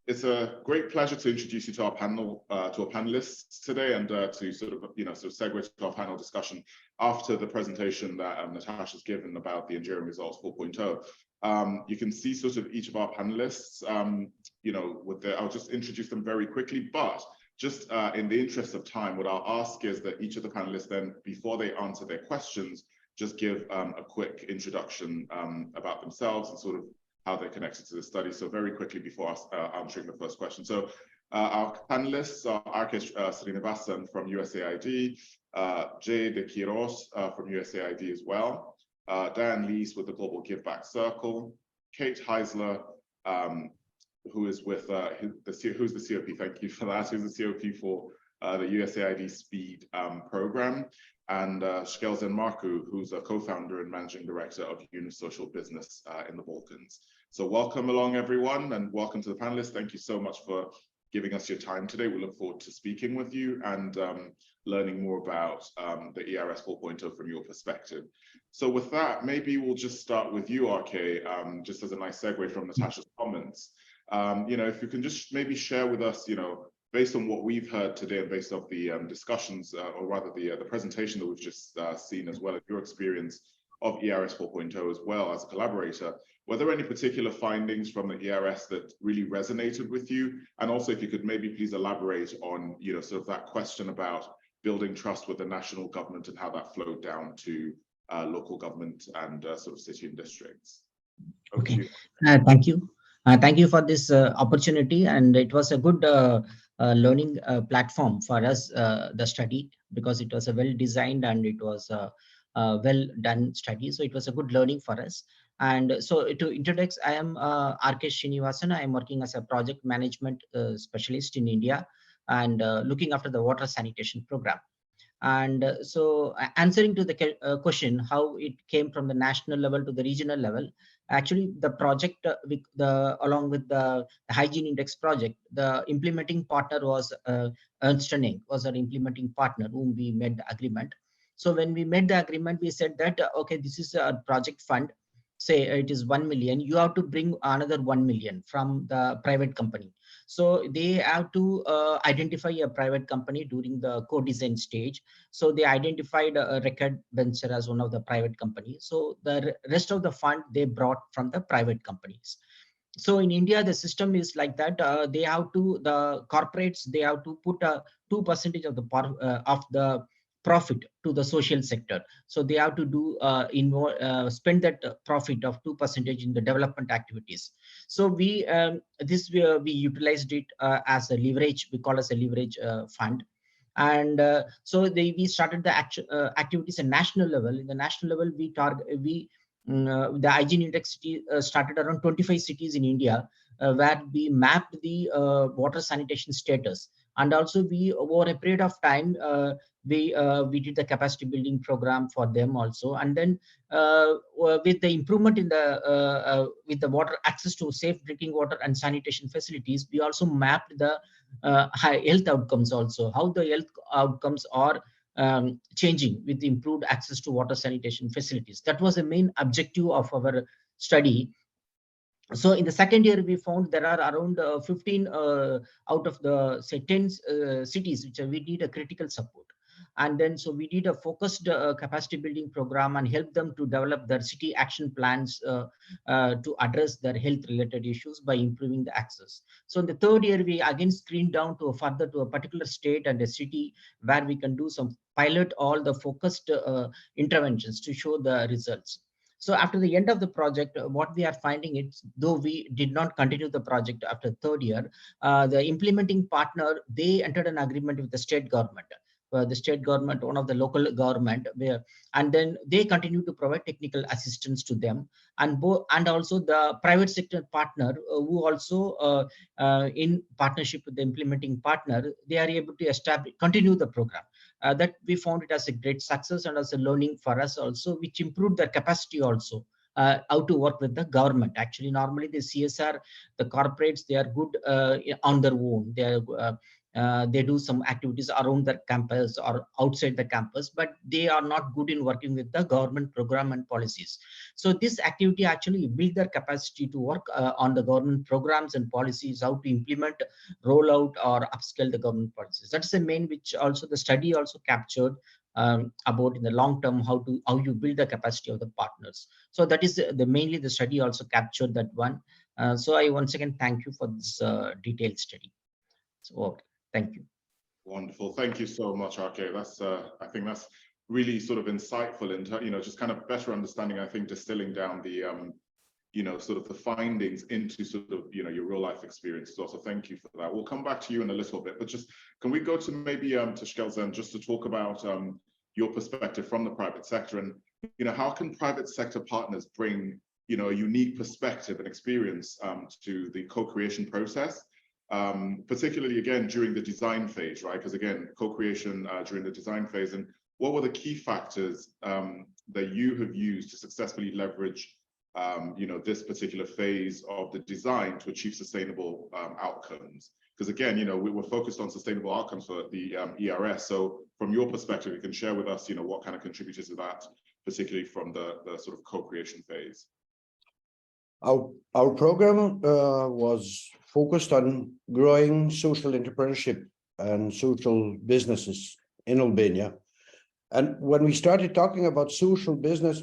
it's a great pleasure to introduce you to our panel, to our panelists today, and to sort of segue to our panel discussion after the presentation that Natasha's given about the Enduring Results 4.0. You can see sort of each of our panelists, I'll just introduce them very quickly, but just in the interest of time, what I'll ask is that each of the panelists then, before they answer their questions, just give a quick introduction about themselves and sort of how they're connected to the study. So very quickly before answering the first question. So our panelists are Arkesh Srinivasan from USAID, Jay De Quiros from USAID as well, Diane Lees with the Global Give Back Circle, Kate Heisler, who is with who's the COP, thank you for that, who's the COP for the USAID SPEED program, and Shkelzen Marku, who's a co-founder and managing director of Yunus Social Business in the Balkans. So welcome along, everyone, and welcome to the panelists. Thank you so much for giving us your time today. We look forward to speaking with you and learning more about the ERS 4.0 from your perspective. So with that, maybe we'll just start with you, RK, just as a nice segue from Natasha's comments. If you can just maybe share with us, based on what we've heard today and based off the discussions, or rather the presentation that we've just seen, as well as your experience of ERS 4.0 as well as a collaborator, were there any particular findings from the ERS that really resonated with you? And also, if you could maybe please elaborate on, sort of that question about building trust with the national government and how that flowed down to local government and sort of city and districts. Okay, thank you. Thank you for this opportunity, and it was a good learning platform for us, the study, because it was a well-designed and it was a well-done study. So it was a good learning for us. And so to introduce, I am Arkesh Srinivasan. I am working as a project management specialist in India and looking after the water sanitation program. And so answering to the question, how it came from the national level to the regional level, actually the project along with the hygiene index project, the implementing partner was Ernst & Young was our implementing partner whom we made the agreement. So when we made the agreement, we said that, okay, this is a project fund, say it is 1 million, you have to bring another 1 million from the private company. So they have to identify a private company during the co-design stage. So they identified a Record Venture as one of the private companies. So the rest of the fund they brought from the private companies. So in India, the system is like that. They have to, the corporates, they have to put a 2% of the profit to the social sector. So they have to do spend that profit of 2% in the development activities. So we utilized it as a leverage. We call it as a leverage fund. And so we started the activities at national level. In the national level, the hygiene index started around 25 cities in India, where we mapped the water sanitation status. And also we, over a period of time, we did the capacity building program for them also. And then with the improvement in the with the water access to safe drinking water and sanitation facilities, we also mapped the high health outcomes also, how the health outcomes are changing with improved access to water sanitation facilities. That was the main objective of our study. So in the second year, we found there are around 15 out of the say 10 cities which we need a critical support. And then so we did a focused capacity building program and help them to develop their city action plans to address their health related issues by improving the access. So in the third year, we again screened down to a particular state and a city where we can do some pilot all the focused interventions to show the results. So after the end of the project, what we are finding is, though we did not continue the project after third year, the implementing partner, they entered an agreement with the state government. The state government, one of the local government, and then they continue to provide technical assistance to them, and also the private sector partner who also in partnership with the implementing partner, they are able to continue the program. That we found it as a great success and as a learning for us also, which improved their capacity also. How to work with the government. Actually, normally the CSR, the corporates, they are good on their own. They do some activities around the campus or outside the campus, but they are not good in working with the government program and policies. So this activity actually build their capacity to work on the government programs and policies, how to implement, roll out or upscale the government policies. That's the main, which also the study also captured about in the long term, how you build the capacity of the partners. So that is mainly the study also captured that one. So I once again thank you for this detailed study. So thank you. Wonderful. Thank you so much, RK. That's I think that's really sort of insightful in just kind of better understanding, I think, distilling down the sort of the findings into sort of your real life experiences. Also, thank you for that. We'll come back to you in a little bit, but just can we go to maybe to Shkelzen just to talk about your perspective from the private sector, and how can private sector partners bring a unique perspective and experience to the co-creation process? Particularly again during the design phase, right? Because again, co-creation during the design phase, and what were the key factors that you have used to successfully leverage this particular phase of the design to achieve sustainable outcomes? Because again, we were focused on sustainable outcomes for the ERS. So from your perspective, you can share with us, what kind of contributed to that, particularly from the sort of co-creation phase. Our program was focused on growing social entrepreneurship and social businesses in Albania. And when we started talking about social business,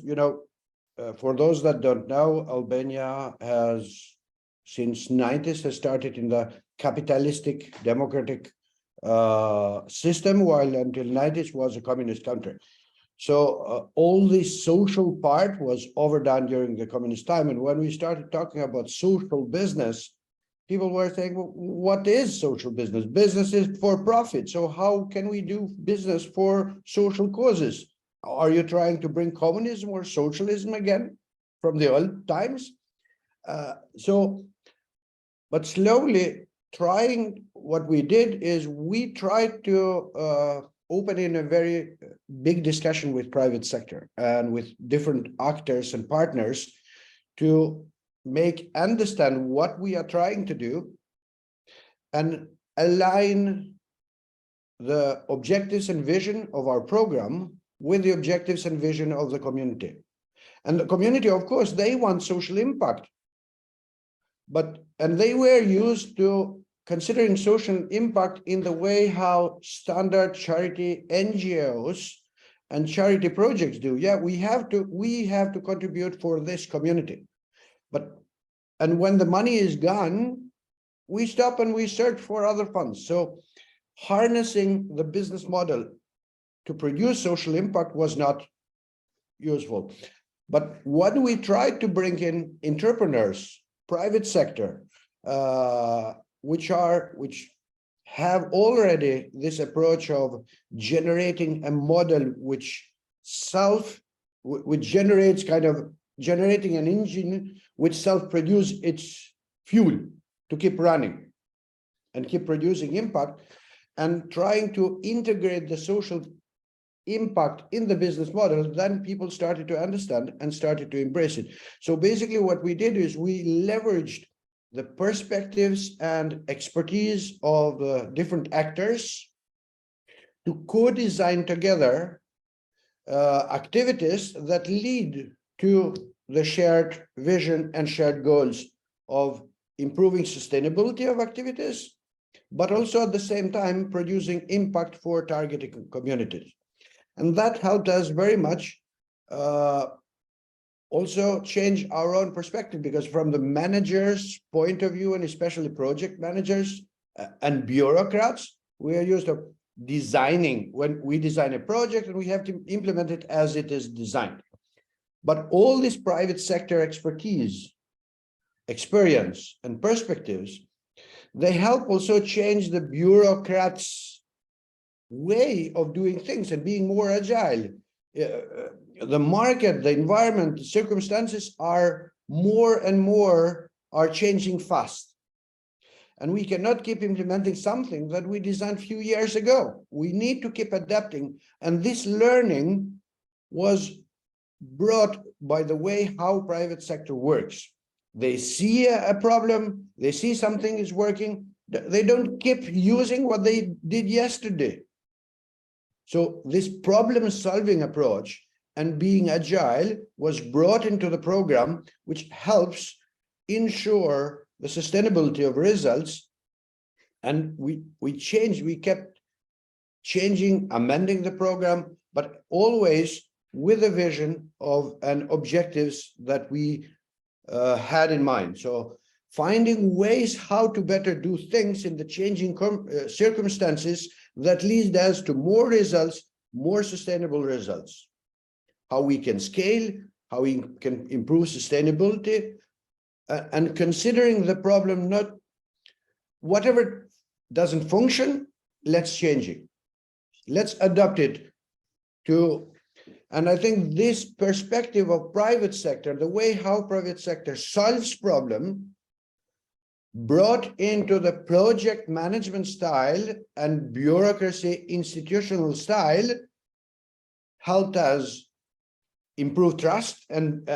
for those that don't know, Albania has since 90s has started in the capitalistic democratic system, while until 90s was a communist country. So all this social part was overdone during the communist time. And when we started talking about social business, people were saying, well, what is social business? Business is for profit. So how can we do business for social causes? Are you trying to bring communism or socialism again from the old times? But slowly trying, what we did is we tried to open in a very big discussion with private sector and with different actors and partners to understand what we are trying to do and align the objectives and vision of our program with the objectives and vision of the community. And the community, of course, they want social impact, and they were used to considering social impact in the way how standard charity NGOs and charity projects do. Yeah, we have to contribute for this community. And when the money is gone, we stop and we search for other funds. So harnessing the business model to produce social impact was not useful. But when we tried to bring in entrepreneurs, private sector, which have already this approach of generating a model which generates generating an engine which self-produce its fuel to keep running and keep producing impact, and trying to integrate the social impact in the business model, then people started to understand and started to embrace it. So basically what we did is we leveraged the perspectives and expertise of different actors to co-design together activities that lead to the shared vision and shared goals of improving sustainability of activities, but also at the same time producing impact for targeted communities. And that helped us very much also change our own perspective, because from the manager's point of view, and especially project managers and bureaucrats, we are used to designing. When we design a project and we have to implement it as it is designed. But all this private sector expertise, experience, and perspectives, they help also change the bureaucrats' way of doing things and being more agile. The market, the environment, the circumstances are more and more changing fast. And we cannot keep implementing something that we designed a few years ago. We need to keep adapting. And this learning was brought by the way how private sector works. They see a problem, they see something is working, they don't keep using what they did yesterday. So this problem-solving approach and being agile was brought into the program, which helps ensure the sustainability of results. And we kept changing, amending the program, but always with a vision of and objectives that we had in mind. So finding ways how to better do things in the changing circumstances that lead us to more results, more sustainable results. How we can scale, how we can improve sustainability, and considering the problem, not whatever doesn't function, let's change it. Let's adapt it to, and I think this perspective of private sector, the way how private sector solves problem, brought into the project management style and bureaucracy institutional style, helped us improve trust, and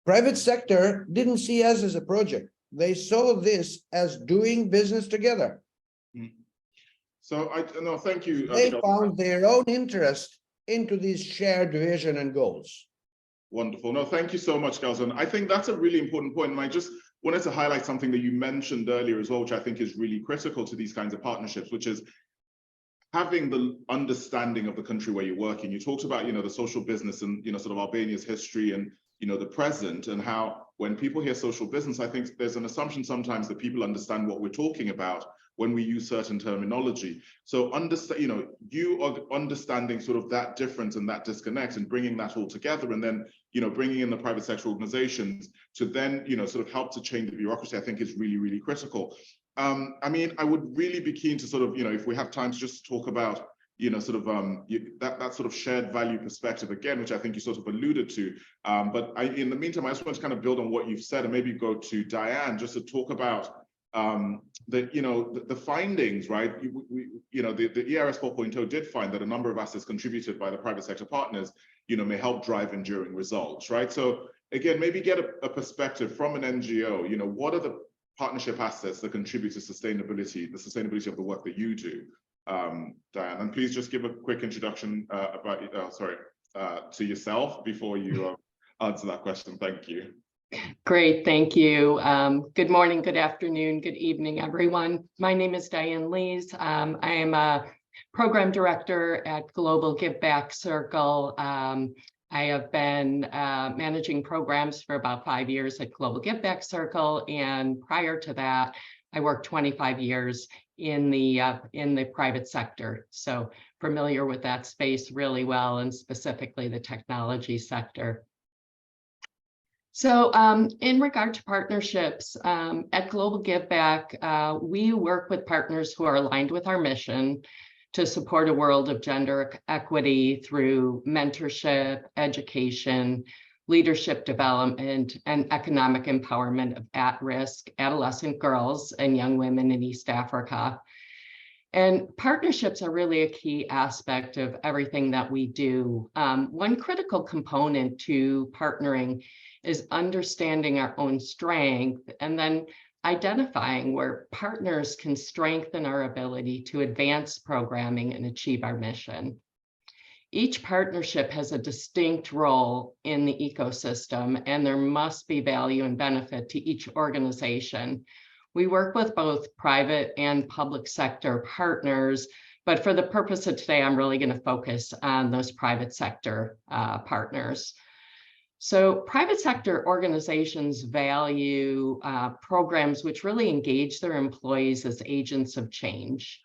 private sector didn't see us as a project. They saw this as doing business together. So thank you. They found their own interest into these shared vision and goals. Wonderful. No, thank you so much, Galzan. I think that's a really important point. And I just wanted to highlight something that you mentioned earlier as well, which I think is really critical to these kinds of partnerships, which is having the understanding of the country where you're working. You talked about, the social business and, sort of Albania's history and, the present, and how when people hear social business, I think there's an assumption sometimes that people understand what we're talking about when we use certain terminology. So you are understanding sort of that difference and that disconnect and bringing that all together, and then, bringing in the private sector organizations to then, sort of help to change the bureaucracy, I think is really, really critical. I mean, I would really be keen to sort of, if we have time to just talk about, sort of that sort of shared value perspective again, which I think you sort of alluded to. But in the meantime, I just want to kind of build on what you've said and maybe go to Diane just to talk about the findings, right? The ERS 4.0 did find that a number of assets contributed by the private sector partners, may help drive enduring results, right? So again, maybe get a perspective from an NGO, what are the partnership assets that contribute to sustainability, the sustainability of the work that you do, Diane? And please just give a quick introduction to yourself before you answer that question. Thank you. Great, thank you. Good morning, good afternoon, good evening, everyone. My name is Diane Lees. I am a program director at Global Give Back Circle. I have been managing programs for about 5 years at Global Give Back Circle, and prior to that, I worked 25 years in the private sector. So familiar with that space really well, and specifically the technology sector. So in regard to partnerships, at Global Give Back, we work with partners who are aligned with our mission to support a world of gender equity through mentorship, education, leadership development, and economic empowerment of at-risk adolescent girls and young women in East Africa. And partnerships are really a key aspect of everything that we do. One critical component to partnering is understanding our own strength and then identifying where partners can strengthen our ability to advance programming and achieve our mission. Each partnership has a distinct role in the ecosystem, and there must be value and benefit to each organization. We work with both private and public sector partners, But for the purpose of today, I'm really going to focus on those private sector partners. So private sector organizations value programs which really engage their employees as agents of change.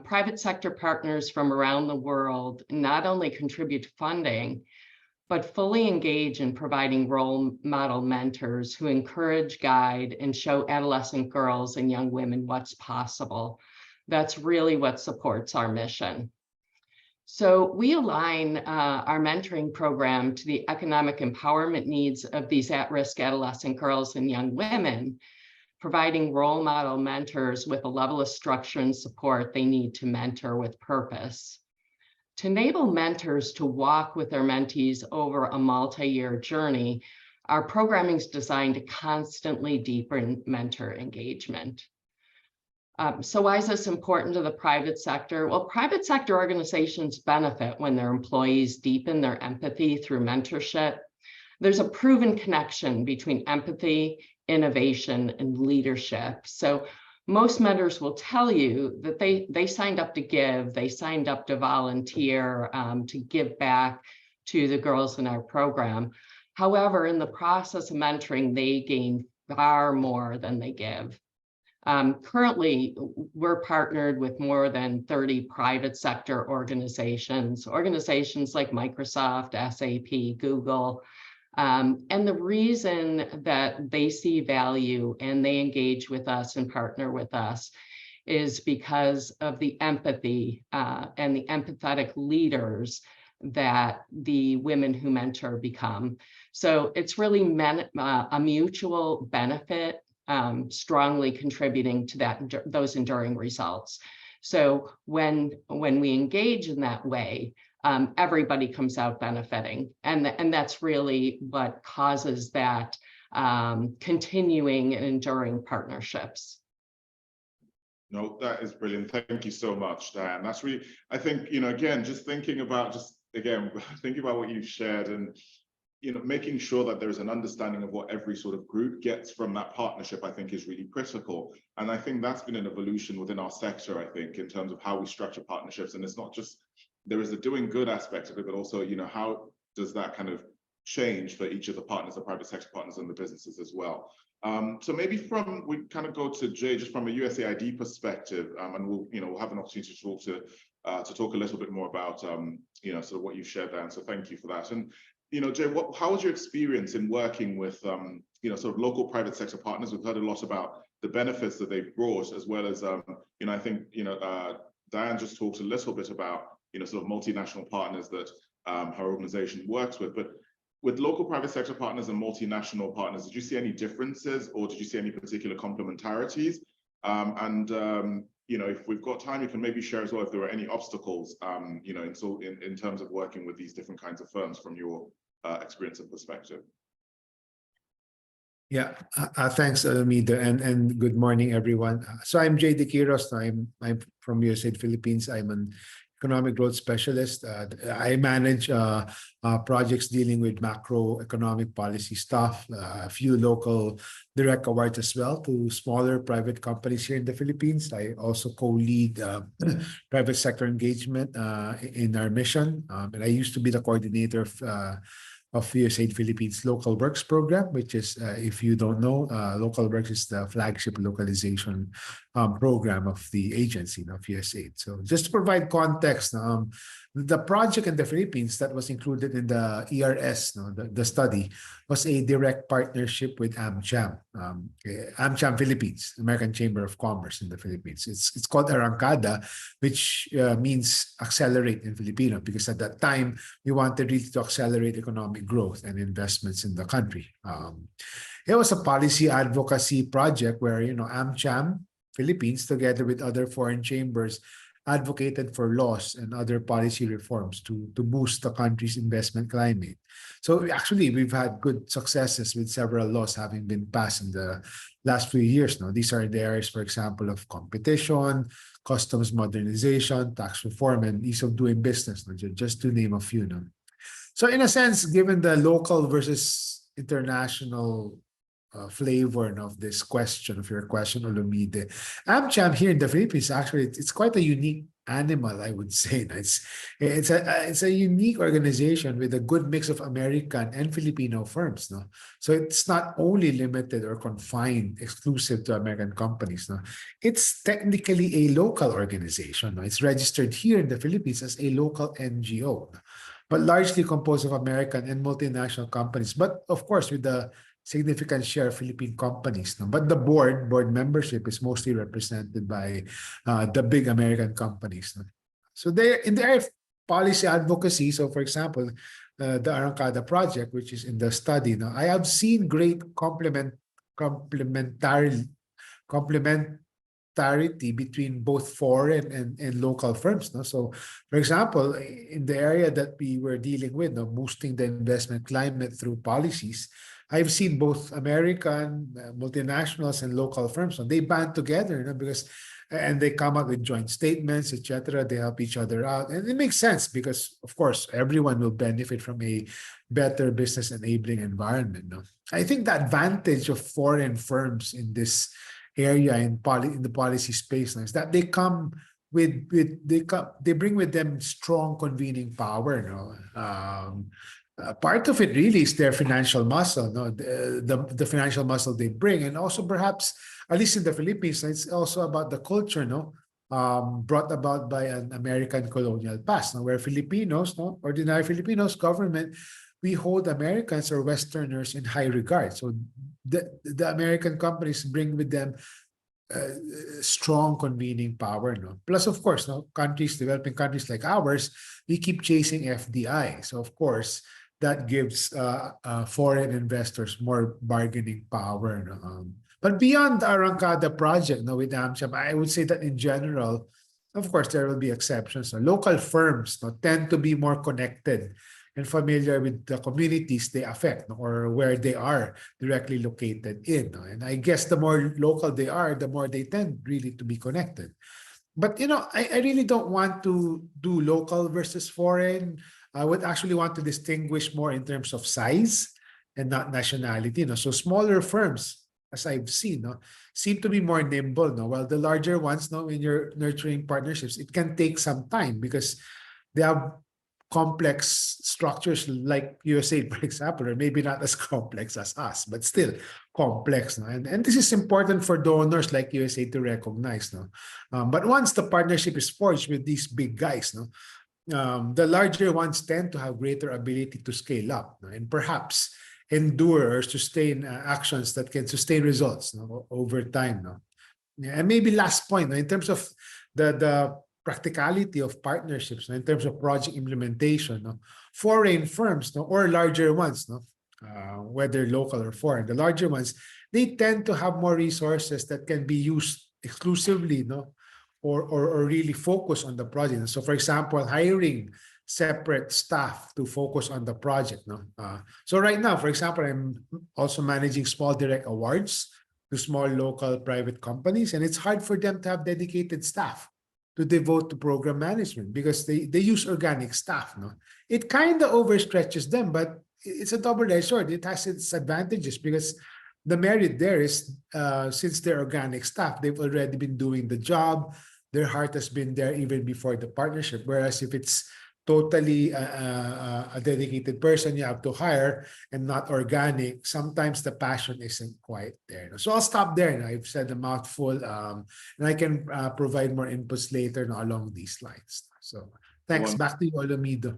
Private sector partners from around the world not only contribute to funding, but fully engage in providing role model mentors who encourage, guide, and show adolescent girls and young women what's possible. That's really what supports our mission. So we align our mentoring program to the economic empowerment needs of these at-risk adolescent girls and young women, providing role model mentors with a level of structure and support they need to mentor with purpose. To enable mentors to walk with their mentees over a multi-year journey, our programming is designed to constantly deepen mentor engagement. So why is this important to the private sector? Well, private sector organizations benefit when their employees deepen their empathy through mentorship. There's a proven connection between empathy, innovation, and leadership. So most mentors will tell you that they signed up to give, they signed up to volunteer, to give back to the girls in our program. However, in the process of mentoring, they gain far more than they give. Currently, we're partnered with more than 30 private sector organizations like Microsoft, SAP, Google. And the reason that they see value and they engage with us and partner with us is because of the empathy and the empathetic leaders that the women who mentor become. So it's really a mutual benefit, strongly contributing to those enduring results. So when we engage in that way, everybody comes out benefiting, and that's really what causes that continuing and enduring partnerships. No, that is brilliant. Thank you so much, Diane. That's really, I think, again, thinking about what you've shared and, making sure that there's an understanding of what every sort of group gets from that partnership, I think is really critical. And I think that's been an evolution within our sector, I think, in terms of how we structure partnerships. And it's not just, there is a doing good aspect of it, but also, how does that kind of change for each of the partners, the private sector partners and the businesses as well. So maybe we kind of go to Jay, just from a USAID perspective, and we'll have an opportunity to talk a little bit more about, sort of what you've shared there. And so thank you for that. And, Jay, how was your experience in working with, sort of local private sector partners? We've heard a lot about the benefits that they've brought, as well as, I think, Diane just talked a little bit about, sort of multinational partners that her organization works with. But with local private sector partners and multinational partners, did you see any differences, or did you see any particular complementarities? If we've got time, you can maybe share as well if there were any obstacles, in terms of working with these different kinds of firms from your experience and perspective. Yeah, thanks, Alameda, and good morning, everyone. So I'm Jay De Quiros. I'm from USAID Philippines. I'm an economic growth specialist. I manage projects dealing with macroeconomic policy stuff, a few local direct awards as well to smaller private companies here in the Philippines. I also co-lead private sector engagement in our mission. And I used to be the coordinator of USAID Philippines Local Works program, which is, if you don't know, Local Works is the flagship localization program of the agency of USAID. So just to provide context, the project in the Philippines that was included in the ERS, the study, was a direct partnership with AmCham, AmCham Philippines, American Chamber of Commerce in the Philippines. It's called Arrancada, which means accelerate in Filipino, because at that time, we wanted really to accelerate economic growth and investments in the country. It was a policy advocacy project where, AmCham Philippines, together with other foreign chambers, advocated for laws and other policy reforms to boost the country's investment climate. So actually, we've had good successes with several laws having been passed in the last few years. Now, these are the areas, for example, of competition, customs modernization, tax reform, and ease of doing business, just to name a few. So in a sense, given the local versus international flavor of this question, of your question, Olumide, AmCham here in the Philippines, actually, it's quite a unique animal, I would say. It's a unique organization with a good mix of American and Filipino firms. No, so it's not only limited or confined exclusive to American companies. No, it's technically a local organization. No, it's registered here in the Philippines as a local NGO, but largely composed of American and multinational companies. But of course, with the significant share of Philippine companies. No? But the board membership is mostly represented by the big American companies. No? So they're in their policy advocacy. So for example, the Arrancada project, which is in the study, no? I have seen great complementarity between both foreign and local firms. No? So for example, in the area that we were dealing with, no, boosting the investment climate through policies, I've seen both American multinationals and local firms. So they band together, you know, and they come up with joint statements, etc. They help each other out, and it makes sense because, of course, everyone will benefit from a better business enabling environment. No, I think the advantage of foreign firms in this area in the policy space is that they come with they bring with them strong convening power. No. Part of it really is their financial muscle, no? The financial muscle they bring, and also perhaps, at least in the Philippines, it's also about the culture, no, brought about by an American colonial past, no? Where Filipinos, no, ordinary Filipinos, government, we hold Americans or Westerners in high regard. So the American companies bring with them strong convening power, no. Plus, of course, no, developing countries like ours, we keep chasing FDI. So of course, that gives foreign investors more bargaining power. No? But beyond the Arrancada project, no, with AmCham, I would say that in general, of course, there will be exceptions. No? Local firms, no, tend to be more connected and familiar with the communities they affect, no, or where they are directly located in. No? And I guess the more local they are, the more they tend really to be connected. But, you know, I really don't want to do local versus foreign. I would actually want to distinguish more in terms of size and not nationality. You know? So smaller firms, as I've seen, no, seem to be more nimble. No? While the larger ones, no, when you're nurturing partnerships, it can take some time because they have complex structures like USAID, for example, or maybe not as complex as us, but still complex. No? And this is important for donors like USAID to recognize. No? But once the partnership is forged with these big guys, no, the larger ones tend to have greater ability to scale up, no? And perhaps endure or sustain actions that can sustain results, no, over time. No? Yeah, and maybe last point, no, in terms of the practicality of partnerships, no, in terms of project implementation, no, foreign firms, no, or larger ones, no, whether local or foreign, the larger ones, they tend to have more resources that can be used exclusively, no, or really focus on the project. So for example, hiring separate staff to focus on the project. No? So right now, for example, I'm also managing small direct awards to small local private companies, and it's hard for them to have dedicated staff to devote to program management because they use organic staff. No? It kind of overstretches them, but it's a double-edged sword. It has its advantages because the merit there is since they're organic staff, they've already been doing the job. Their heart has been there even before the partnership. Whereas if it's totally a dedicated person you have to hire and not organic, sometimes the passion isn't quite there. So I'll stop there. I've said a mouthful, and I can provide more inputs later along these lines. So thanks. Back to you, Olumido.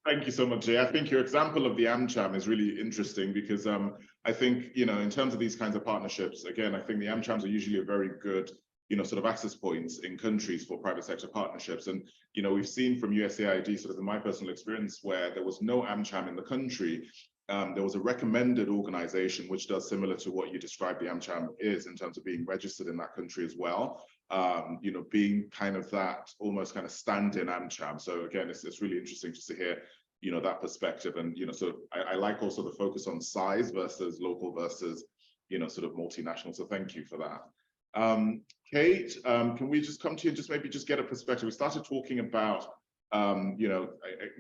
Thank you so much, Jay. I think your example of the AmCham is really interesting because I think, you know, in terms of these kinds of partnerships, again, I think the AmChams are usually a very good, you know, sort of access points in countries for private sector partnerships. And, you know, we've seen from USAID, sort of in my personal experience, where there was no AmCham in the country, there was a recommended organization which does similar to what you described the AmCham is in terms of being registered in that country as well. You know, being kind of that almost kind of stand-in AmCham. So again, it's really interesting just to hear, you know, that perspective. And, you know, so I like also the focus on size versus local versus, you know, sort of multinational. So thank you for that. Kate, can we just come to you and just maybe just get a perspective? We started talking about, you know,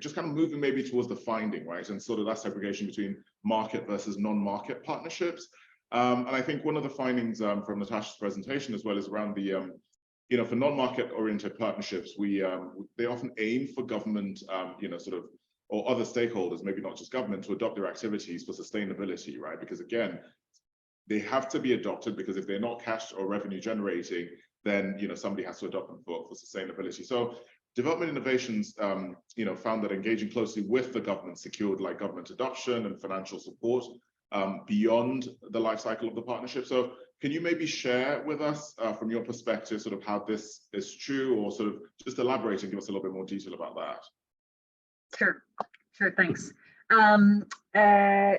just kind of moving maybe towards the finding, right? And sort of that segregation between market versus non-market partnerships. And I think one of the findings from Natasha's presentation as well is around the for non-market oriented partnerships, they often aim for government, or other stakeholders, maybe not just government, to adopt their activities for sustainability, right? Because again, they have to be adopted, because if they're not cash or revenue generating, then somebody has to adopt them for sustainability. So development innovations, found that engaging closely with the government secured like government adoption and financial support beyond the life cycle of the partnership. So can you maybe share with us from your perspective sort of how this is true, or sort of just elaborate and give us a little bit more detail about that? Sure, thanks.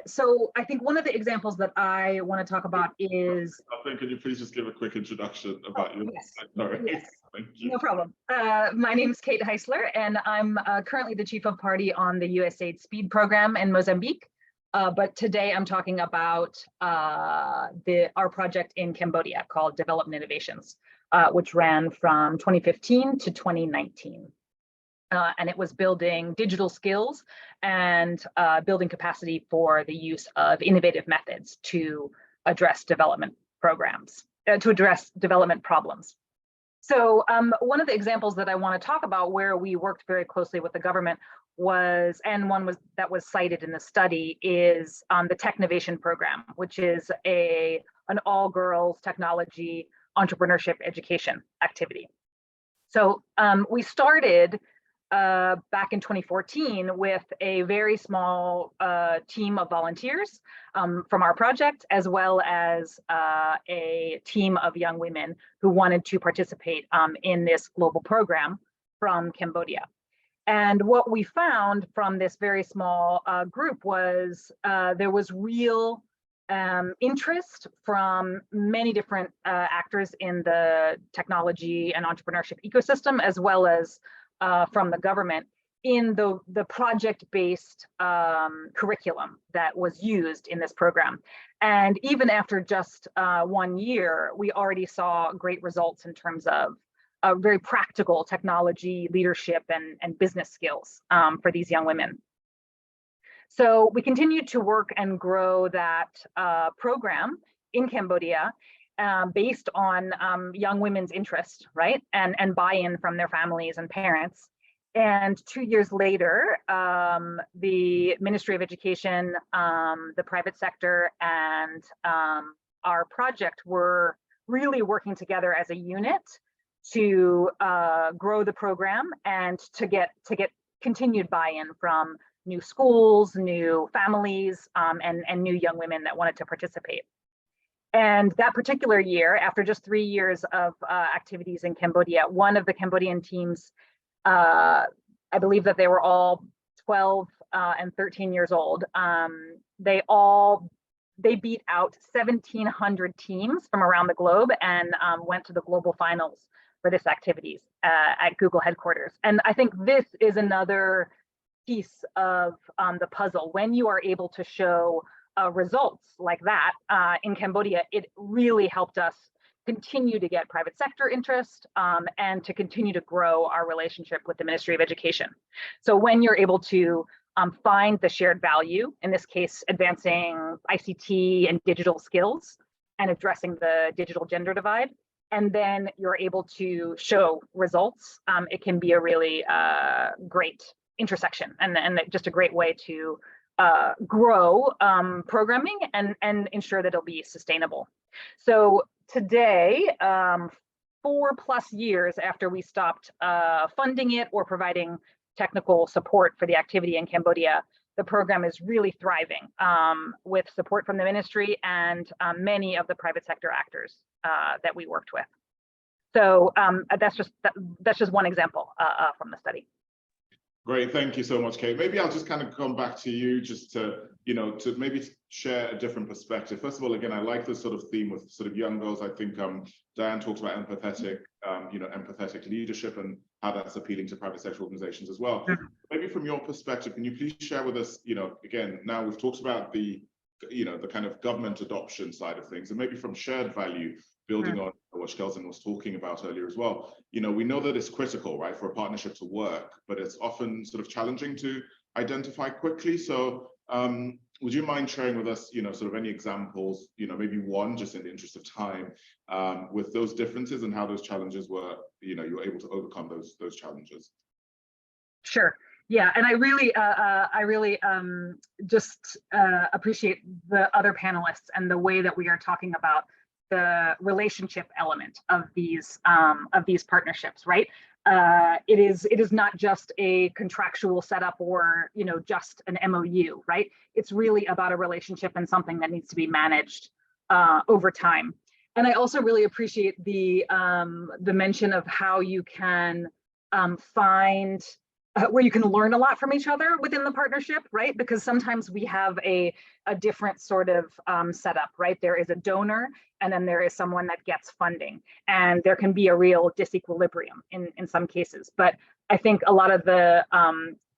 So I think one of the examples that I want to talk about is... Can you please just give a quick introduction about your... Yes. Sorry. Yes. Thank you. No problem. My name is Kate Heisler, and I'm currently the Chief of Party on the USAID SPEED program in Mozambique. But today I'm talking about our project in Cambodia called Development Innovations, which ran from 2015 to 2019. And it was building digital skills and building capacity for the use of innovative methods to address development programs, to address development problems. So one of the examples that I want to talk about where we worked very closely with the government was, and one that was cited in the study, is the Technovation program, which is an all-girls technology entrepreneurship education activity. So we started back in 2014 with a very small team of volunteers from our project, as well as a team of young women who wanted to participate in this global program from Cambodia. And what we found from this very small group was there was real interest from many different actors in the technology and entrepreneurship ecosystem, as well as from the government, in the project-based curriculum that was used in this program. And even after just 1 year, we already saw great results in terms of very practical technology, leadership, and business skills for these young women. So we continued to work and grow that program in Cambodia based on young women's interest, right? And buy-in from their families and parents. And 2 years later, the Ministry of Education, the private sector, and our project were really working together as a unit to grow the program and to get continued buy-in from new schools, new families, and new young women that wanted to participate. And that particular year, after just 3 years of activities in Cambodia, one of the Cambodian teams, I believe that they were all 12 and 13 years old, they beat out 1,700 teams from around the globe and went to the global finals for this activities at Google headquarters. And I think this is another piece of the puzzle. When you are able to show results like that in Cambodia, it really helped us continue to get private sector interest and to continue to grow our relationship with the Ministry of Education. So when you're able to find the shared value, in this case, advancing ICT and digital skills and addressing the digital gender divide, and then you're able to show results, it can be a really great intersection and just a great way to grow programming and ensure that it'll be sustainable. So today, 4+ years after we stopped funding it or providing technical support for the activity in Cambodia, the program is really thriving with support from the ministry and many of the private sector actors that we worked with. So that's just one example from the study. Great, thank you so much, Kate. Maybe I'll just kind of come back to you just to, to maybe share a different perspective. First of all, again, I like this sort of theme with sort of young girls. I think Diane talked about empathetic, empathetic leadership and how that's appealing to private sector organizations as well. Maybe from your perspective, can you please share with us, again, now we've talked about the kind of government adoption side of things, and maybe from shared value, building on what Skelton was talking about earlier as well. We know that it's critical, right, for a partnership to work, but it's often sort of challenging to identify quickly. So would you mind sharing with us, sort of any examples, maybe one, just in the interest of time, with those differences and how those challenges were, you were able to overcome those challenges? Sure. Yeah, and I really just appreciate the other panelists and the way that we are talking about the relationship element of these partnerships, right? It is not just a contractual setup or just an MOU, right? It's really about a relationship and something that needs to be managed over time. And I also really appreciate the mention of how you can find where you can learn a lot from each other within the partnership, right? Because sometimes we have a different sort of setup, right? There is a donor and then there is someone that gets funding, and there can be a real disequilibrium in some cases. But I think a lot of the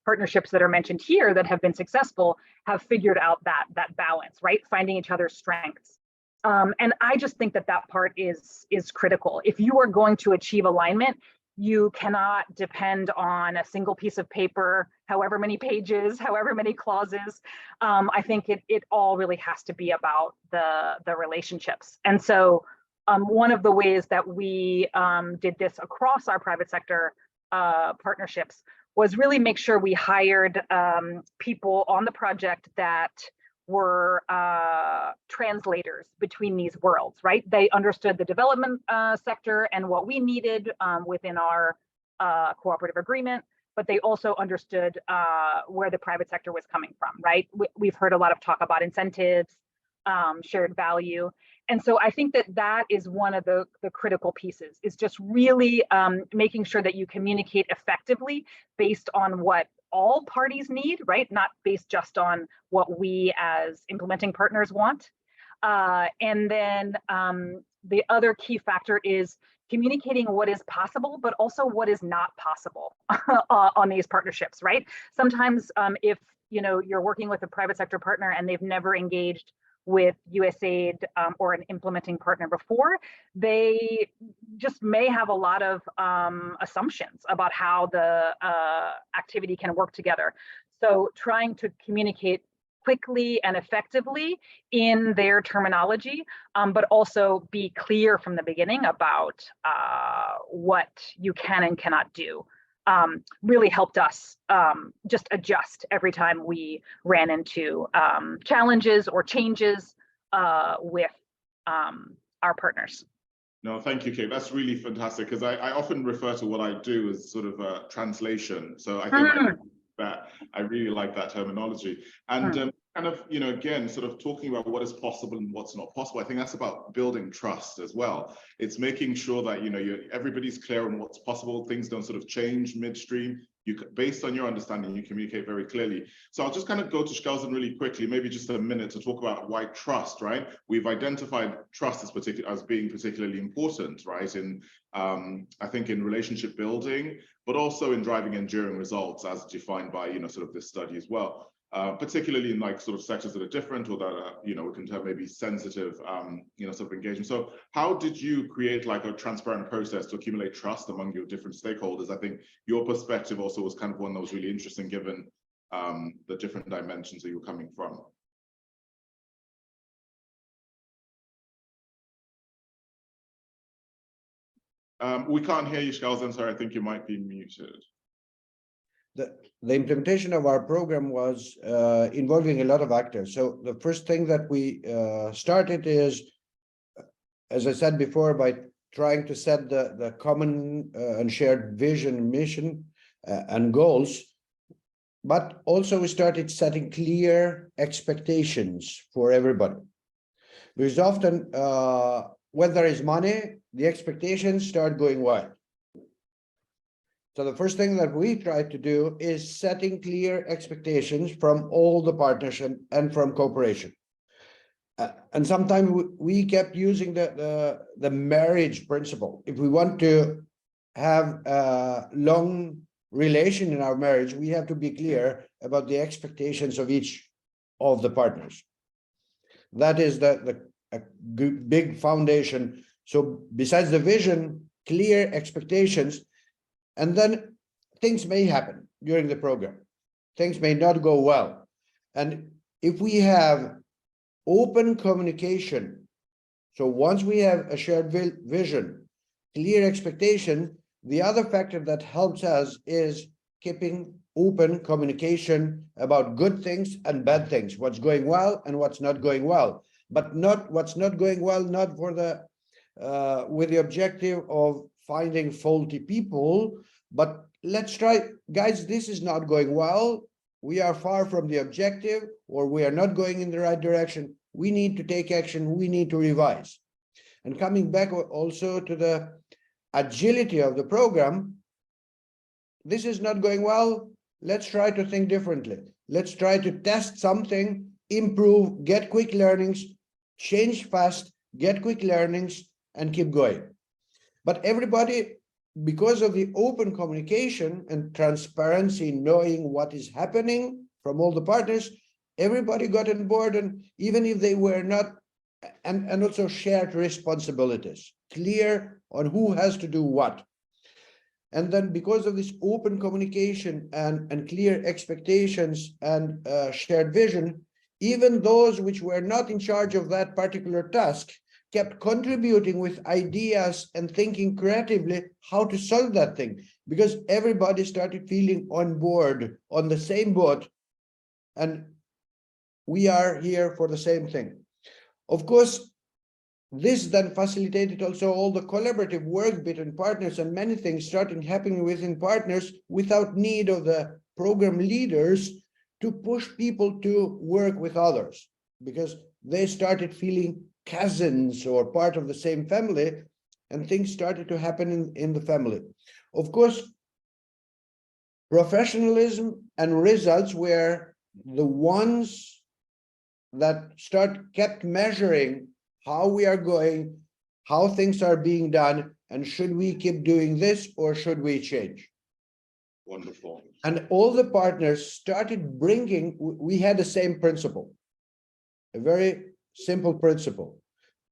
partnerships that are mentioned here that have been successful have figured out that balance, right? Finding each other's strengths. And I just think that part is critical. If you are going to achieve alignment, you cannot depend on a single piece of paper, however many pages, however many clauses. I think it all really has to be about the relationships. And so one of the ways that we did this across our private sector partnerships was really make sure we hired people on the project that were translators between these worlds, right? They understood the development sector and what we needed within our cooperative agreement, but they also understood where the private sector was coming from, right? We've heard a lot of talk about incentives, shared value. And so I think that is one of the critical pieces, is just really making sure that you communicate effectively based on what all parties need, right? Not based just on what we as implementing partners want. And then the other key factor is communicating what is possible, but also what is not possible on these partnerships, right? Sometimes if you're working with a private sector partner and they've never engaged with USAID or an implementing partner before, they just may have a lot of assumptions about how the activity can work together. So trying to communicate quickly and effectively in their terminology, but also be clear from the beginning about what you can and cannot do. Really helped us just adjust every time we ran into challenges or changes with our partners. No, thank you, Kate. That's really fantastic, because I often refer to what I do as sort of a translation. So I think that I really like that terminology. And kind of, again, sort of talking about what is possible and what's not possible. I think that's about building trust as well. It's making sure that, everybody's clear on what's possible. Things don't sort of change midstream. Based on your understanding, you communicate very clearly. So I'll just kind of go to Shkelzen really quickly, maybe just a minute, to talk about why trust, right? We've identified trust as being particularly important, right? In, I think, in relationship building, but also in driving enduring results as defined by, sort of this study as well. Particularly in like sort of sectors that are different, or that are, we can have maybe sensitive, sort of engagement. So how did you create like a transparent process to accumulate trust among your different stakeholders? I think your perspective also was kind of one that was really interesting, given the different dimensions that you were coming from. We can't hear you, Shkelzen. Sorry, I think you might be muted. The implementation of our program was involving a lot of actors. So the first thing that we started is, as I said before, by trying to set the common and shared vision, mission, and goals. But also we started setting clear expectations for everybody. Because often when there is money, the expectations start going wild. So the first thing that we tried to do is setting clear expectations from all the partnership and from cooperation. And sometimes we kept using the marriage principle. If we want to have a long relation in our marriage, we have to be clear about the expectations of each of the partners. That is the big foundation. So besides the vision, clear expectations. And then things may happen during the program. Things may not go well. And if we have open communication, so once we have a shared vision, clear expectation, the other factor that helps us is keeping open communication about good things and bad things, what's going well and what's not going well, but not what's not going well, not for the with the objective of finding faulty people, but let's try, guys, this is not going well. We are far from the objective, or we are not going in the right direction. We need to take action. We need to revise. And coming back also to the agility of the program, this is not going well. Let's try to think differently. Let's try to test something, improve, get quick learnings, change fast, get quick learnings, and keep going. But everybody, because of the open communication and transparency, knowing what is happening from all the partners, everybody got on board, and even if they were not, and also shared responsibilities, clear on who has to do what. And then because of this open communication and clear expectations and shared vision, even those which were not in charge of that particular task kept contributing with ideas and thinking creatively how to solve that thing, because everybody started feeling on board, on the same boat, and we are here for the same thing. Of course, this then facilitated also all the collaborative work between partners, and many things started happening within partners without need of the program leaders to push people to work with others, because they started feeling cousins or part of the same family, and things started to happen in the family. Of course, professionalism and results were the ones that kept measuring how we are going, how things are being done, and should we keep doing this or should we change? Wonderful. And all the partners started bringing, we had the same principle, a very simple principle.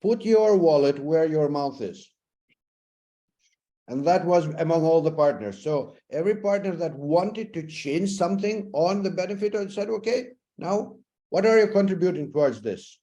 Put your wallet where your mouth is. And that was among all the partners. So every partner that wanted to change something on the benefit said, okay, now what are you contributing towards this?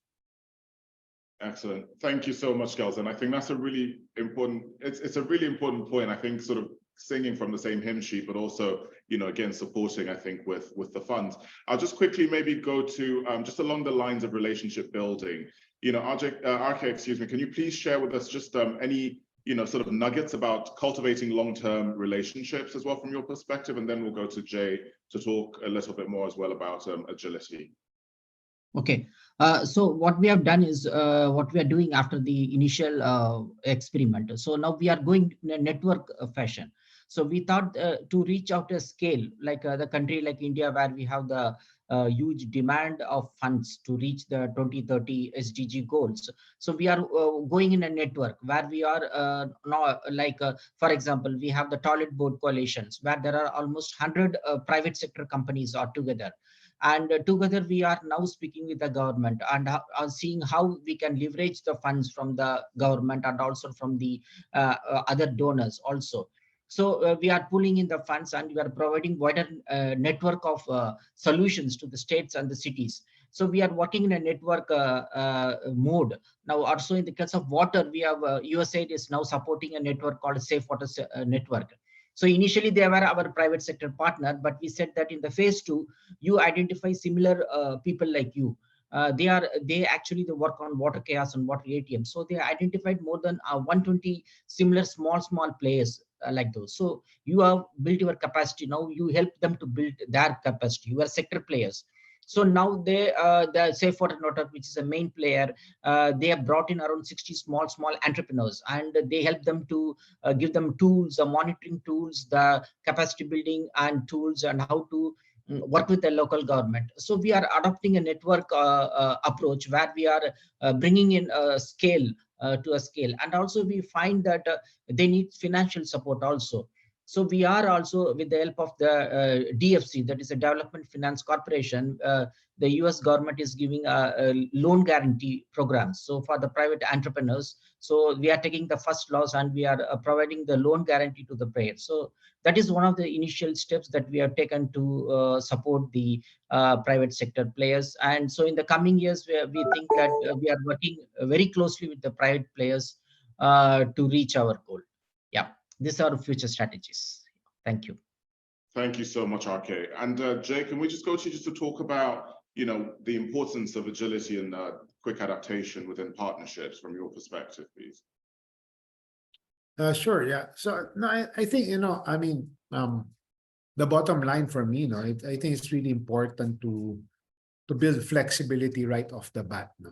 Excellent. Thank you so much, girls. And I think that's a really important, it's a really important point. I think sort of singing from the same hymn sheet, but also, you know, again, supporting, I think, with the funds. I'll just quickly maybe go to just along the lines of relationship building. You know, RK, excuse me, can you please share with us just any, you know, sort of nuggets about cultivating long-term relationships as well from your perspective? And then we'll go to Jay to talk a little bit more as well about agility. Okay, so what we have done is what we are doing after the initial experiment. So now we are going in a network fashion. So we thought to reach out a scale like the country like India, where we have the huge demand of funds to reach the 2030 SDG goals. So we are going in a network where we are now, like for example, we have the toilet board coalitions where there are almost 100 private sector companies are together. And together we are now speaking with the government and seeing how we can leverage the funds from the government and also from the other donors also. So we are pulling in the funds and we are providing wider network of solutions to the states and the cities. So we are working in a network mode. Now also in the case of water, we have USAID is now supporting a network called Safe Water Network. So initially they were our private sector partner, but we said that in the phase 2, you identify similar people like you. They actually work on water chaos and water ATM. So they identified more than 120 similar small players like those. So you have built your capacity. Now you help them to build their capacity. You are sector players. So now the Safe Water Network, which is a main player, they have brought in around 60 small entrepreneurs, and they help them to give them tools, the monitoring tools, the capacity building and tools, and how to work with the local government. So we are adopting a network approach where we are bringing in a scale to a scale. And also we find that they need financial support also. So we are also, with the help of the DFC, that is a Development Finance Corporation, the US government is giving a loan guarantee programs. So for the private entrepreneurs, so we are taking the first loss and we are providing the loan guarantee to the players. So that is one of the initial steps that we have taken to support the private sector players. And so in the coming years, we think that we are working very closely with the private players to reach our goal. Yeah, these are future strategies. Thank you. Thank you so much, RK. And Jay, can we just go to you just to talk about, you know, the importance of agility and quick adaptation within partnerships from your perspective, please? Sure, yeah. So no, I think, you know, I mean, the bottom line for me, you know, I think it's really important to build flexibility right off the bat. No?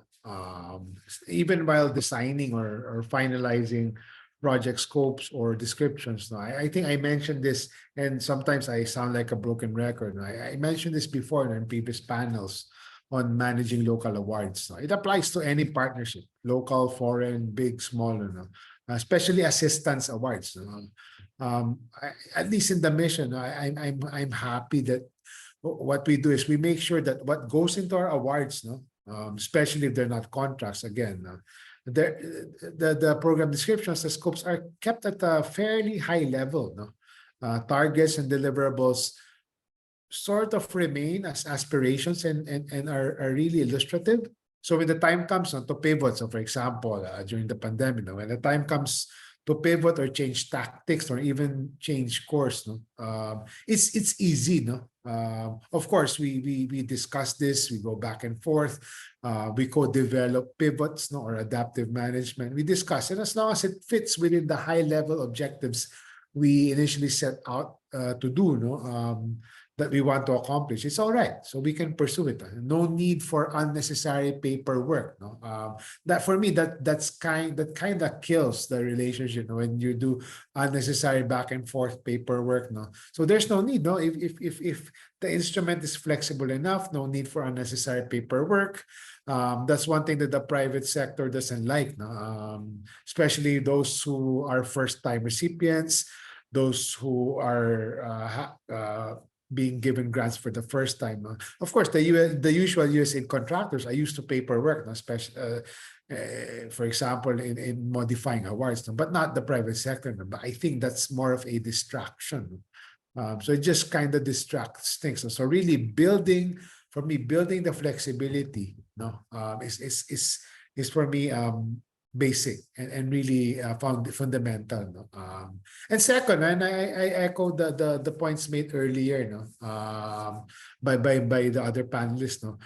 Even while designing or finalizing project scopes or descriptions. No? I think I mentioned this, and sometimes I sound like a broken record. No? I mentioned this before in previous panels on managing local awards. No? It applies to any partnership, local, foreign, big, small, no? Especially assistance awards. No? At least in the mission, I'm happy that what we do is we make sure that what goes into our awards, no, especially if they're not contracts, again, the program descriptions, the scopes are kept at a fairly high level. No? Targets and deliverables sort of remain as aspirations and are really illustrative. So when the time comes to pivot, so for example, during the pandemic, when the time comes to pivot or change tactics or even change course, no? It's easy, no? Of course, we discuss this, we go back and forth, we co-develop pivots, no, or adaptive management. We discuss it as long as it fits within the high-level objectives we initially set out to do, no? That we want to accomplish. It's all right, so we can pursue it. No need for unnecessary paperwork. No, that for me that kind of kills the relationship, no? When you do unnecessary back and forth paperwork. No, so there's no need. No, if the instrument is flexible enough, no need for unnecessary paperwork. That's one thing that the private sector doesn't like. No, especially those who are first-time recipients, those who are being given grants for the first time. Of course, the usual USAID contractors are used to paperwork, especially, for example, in modifying awards, but not the private sector. But I think that's more of a distraction. So it just kind of distracts things. So really building the flexibility, no, is for me basic and really fundamental. No? And second, and I echo the points made earlier, no, by the other panelists. No,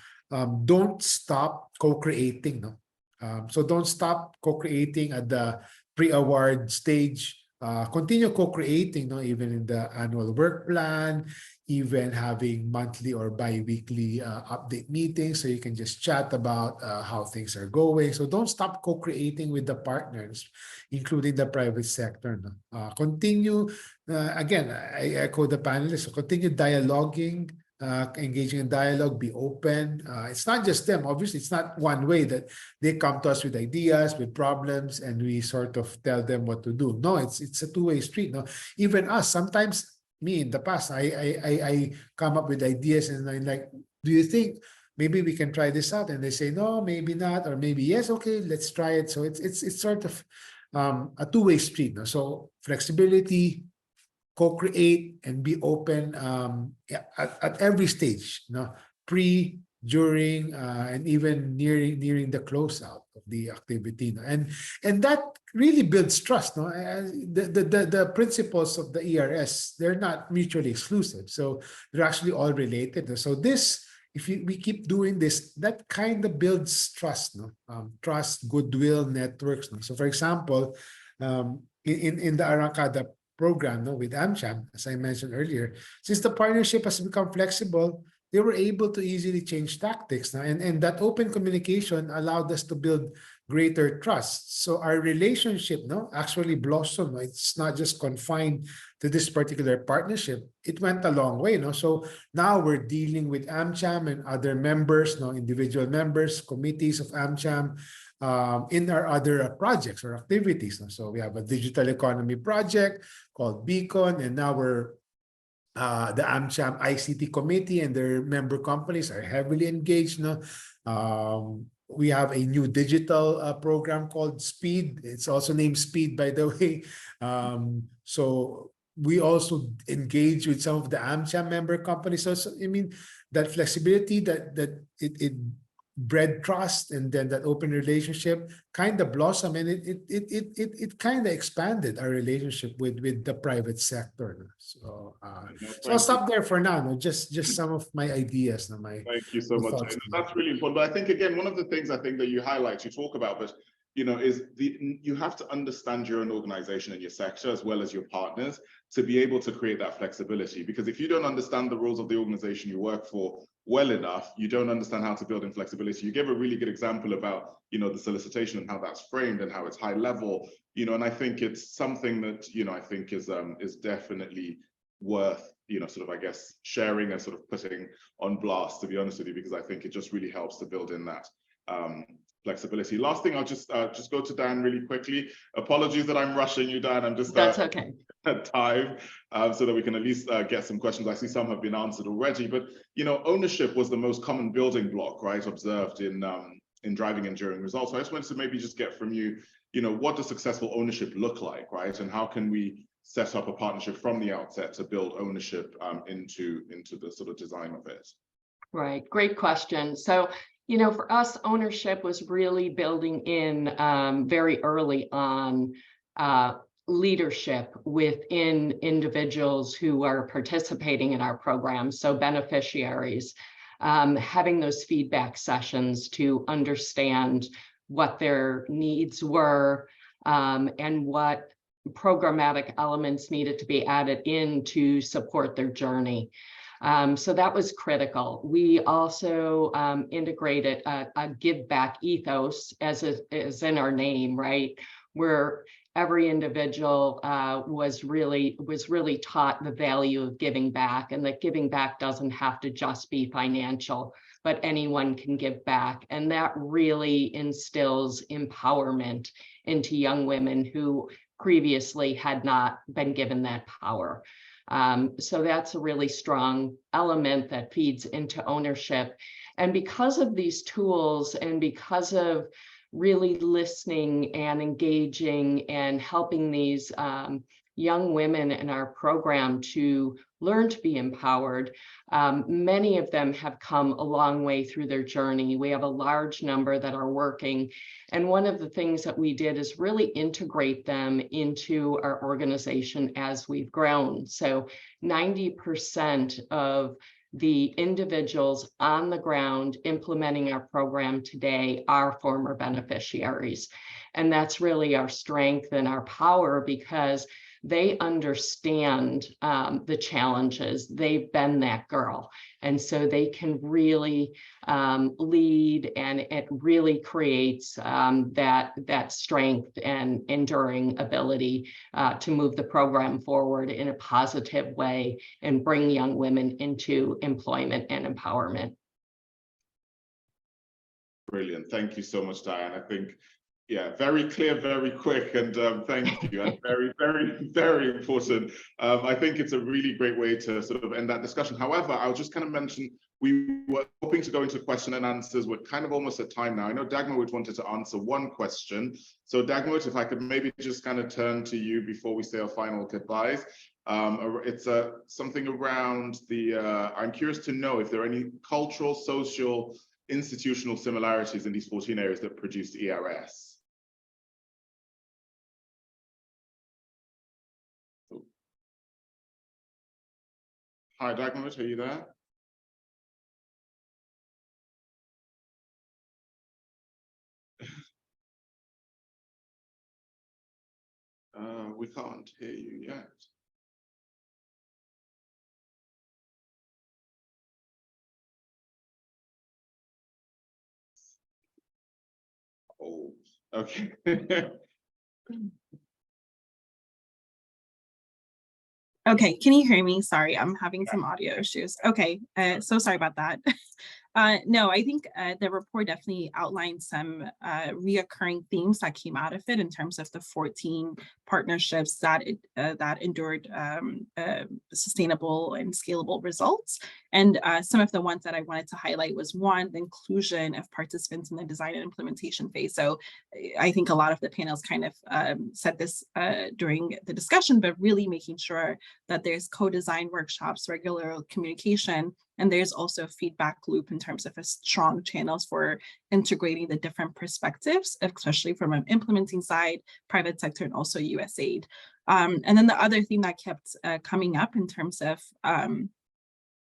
don't stop co-creating. No, so don't stop co-creating at the pre-award stage. Continue co-creating, no, even in the annual work plan, even having monthly or bi-weekly update meetings, so you can just chat about how things are going. So don't stop co-creating with the partners, including the private sector. No? Continue, again, I echo the panelists, so continue dialoguing, engaging in dialogue, be open. It's not just them, obviously, it's not one way that they come to us with ideas, with problems, and we sort of tell them what to do. No, it's a two-way street. No, even us, sometimes me in the past, I come up with ideas and I'm like, do you think maybe we can try this out? And they say, no, maybe not, or maybe yes, okay, let's try it. So it's sort of a two-way street. No? So flexibility, co-create, and be open at every stage, no? Pre, during, and even nearing the closeout of the activity. No? And that really builds trust. No? The principles of the ERS, they're not mutually exclusive. So they're actually all related. So this, if we keep doing this, that kind of builds trust. No? Trust, goodwill, networks. No? So for example, in the Arrancada program, no, with AmCham, as I mentioned earlier, since the partnership has become flexible, they were able to easily change tactics. No? And that open communication allowed us to build greater trust. So our relationship, no, actually blossomed. No? It's not just confined to this particular partnership. It went a long way. No? So now we're dealing with AmCham and other members, no, individual members, committees of AmCham, in our other projects or activities. So we have a digital economy project called Beacon, and now we're The AmCham ICT committee and their member companies are heavily engaged. No? We have a new digital program called SPEED. It's also named SPEED, by the way. So we also engage with some of the AmCham member companies. So I mean, that flexibility that it bred trust, and then that open relationship kind of blossomed, and it kind of expanded our relationship with the private sector. So so I'll stop there for now. No? Just some of my ideas. No? Thank you so much. That's really important. But I think, again, one of the things I think that you highlight, you talk about, but is you have to understand your own organization and your sector as well as your partners to be able to create that flexibility. Because if you don't understand the rules of the organization you work for well enough, you don't understand how to build in flexibility. You gave a really good example about, the solicitation and how that's framed and how it's high level, and I think it's something that, I think is definitely worth, sort of, I guess, sharing and sort of putting on blast, to be honest with you, because I think it just really helps to build in that flexibility. Last thing, I'll just go to Dan really quickly. Apologies that I'm rushing you, Dan. I'm just That's okay. At time, so that we can at least get some questions. I see some have been answered already, but ownership was the most common building block, right, observed in driving enduring results. So I just wanted to maybe just get from you, what does successful ownership look like, right, and how can we set up a partnership from the outset to build ownership into the sort of design of it? Right, great question. So, for us, ownership was really building in very early on leadership within individuals who are participating in our program, so beneficiaries, having those feedback sessions to understand what their needs were and what programmatic elements needed to be added in to support their journey. So that was critical. We also integrated a give back ethos as in our name, right? Where every individual was really taught the value of giving back, and that giving back doesn't have to just be financial, but anyone can give back. And that really instills empowerment into young women who previously had not been given that power. So that's a really strong element that feeds into ownership. And because of these tools, and because of really listening and engaging and helping these young women in our program to learn to be empowered, many of them have come a long way through their journey. We have a large number that are working. And one of the things that we did is really integrate them into our organization as we've grown. So 90% of the individuals on the ground implementing our program today are former beneficiaries. And that's really our strength and our power, because they understand the challenges. They've been that girl. And so they can really lead, and it really creates that strength and enduring ability to move the program forward in a positive way and bring young women into employment and empowerment. Brilliant. Thank you so much, Diane. I think, yeah, very clear, very quick, and thank you. And very, very, very important. I think it's a really great way to sort of end that discussion. However, I'll just kind of mention, we were hoping to go into question and answers. We're kind of almost at time now. I know Dagmar wanted to answer one question. So Dagmar, if I could maybe just kind of turn to you before we say our final goodbyes. It's something around the, I'm curious to know if there are any cultural, social, institutional similarities in these 14 areas that produced ERS. Hi, Dagmar, are you there? We can't hear you yet. Oh, okay. Okay, can you hear me? Sorry, I'm having some audio issues. Okay, so sorry about that. No, I think the report definitely outlined some reoccurring themes that came out of it in terms of the 14 partnerships that that endured sustainable and scalable results. And some of the ones that I wanted to highlight was one, the inclusion of participants in the design and implementation phase. So I think a lot of the panels kind of said this during the discussion, but really making sure that there's co-design workshops, regular communication, and there's also a feedback loop in terms of a strong channels for integrating the different perspectives, especially from an implementing side, private sector, and also USAID. And then the other theme that kept coming up in terms of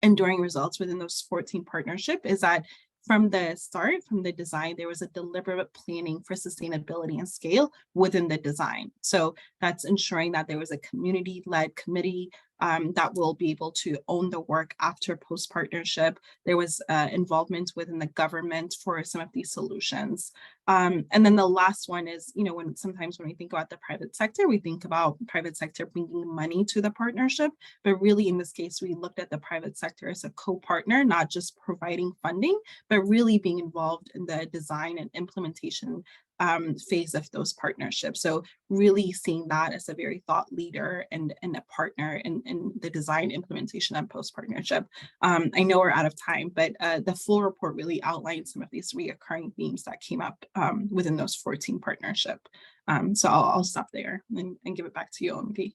enduring results within those 14 partnership is that from the start, from the design, there was a deliberate planning for sustainability and scale within the design. So that's ensuring that there was a community-led committee that will be able to own the work after post-partnership. There was involvement within the government for some of these solutions. And then the last one is, you know, sometimes when we think about the private sector, we think about private sector bringing money to the partnership, but really in this case, we looked at the private sector as a co-partner, not just providing funding, but really being involved in the design and implementation phase of those partnerships. So really seeing that as a very thought leader and a partner in the design, implementation, and post-partnership. I know we're out of time, but the full report really outlines some of these reoccurring themes that came up within those 14 partnership. So I'll stop there and give it back to you, OMD.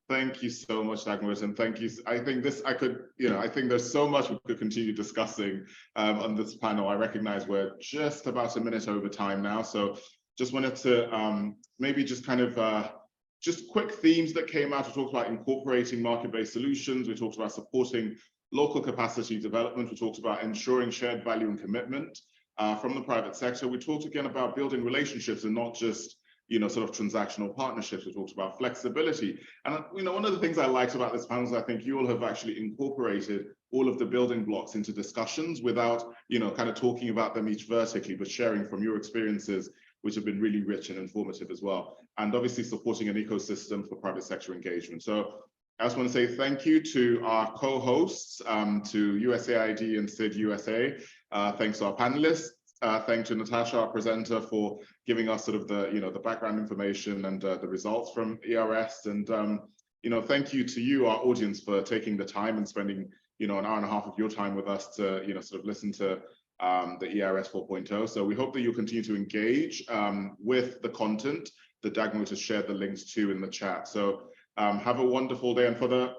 Thank you so much, Dagmar, and thank you. I think I think there's so much we could continue discussing on this panel. I recognize we're just about a minute over time now, so just wanted to maybe just kind of just quick themes that came out. We talked about incorporating market-based solutions. We talked about supporting local capacity development. We talked about ensuring shared value and commitment from the private sector. We talked again about building relationships and not just sort of transactional partnerships. We talked about flexibility. And, one of the things I liked about this panel is I think you all have actually incorporated all of the building blocks into discussions without, kind of talking about them each vertically, but sharing from your experiences, which have been really rich and informative as well. And obviously supporting an ecosystem for private sector engagement. So I just want to say thank you to our co-hosts, to USAID and SID-USA. Thanks to our panelists. Thanks to Natasha, our presenter, for giving us sort of the background information and the results from ERS. And thank you to you, our audience, for taking the time and spending an hour and a half of your time with us to sort of listen to the ERS 4.0. So we hope that you'll continue to engage with the content that Dagmar has shared the links to in the chat. So have a wonderful day. And for the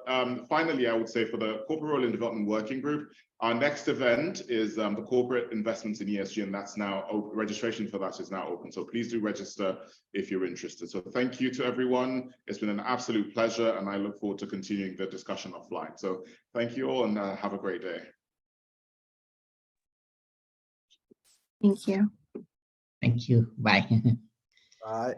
finally, I would say for the Corporate Role in Development Working Group, our next event is the Corporate Investments in ESG, and that's now open. Registration for that is now open. So please do register if you're interested. So thank you to everyone. It's been an absolute pleasure, and I look forward to continuing the discussion offline. So thank you all, and have a great day. Thank you. Thank you. Bye. Bye.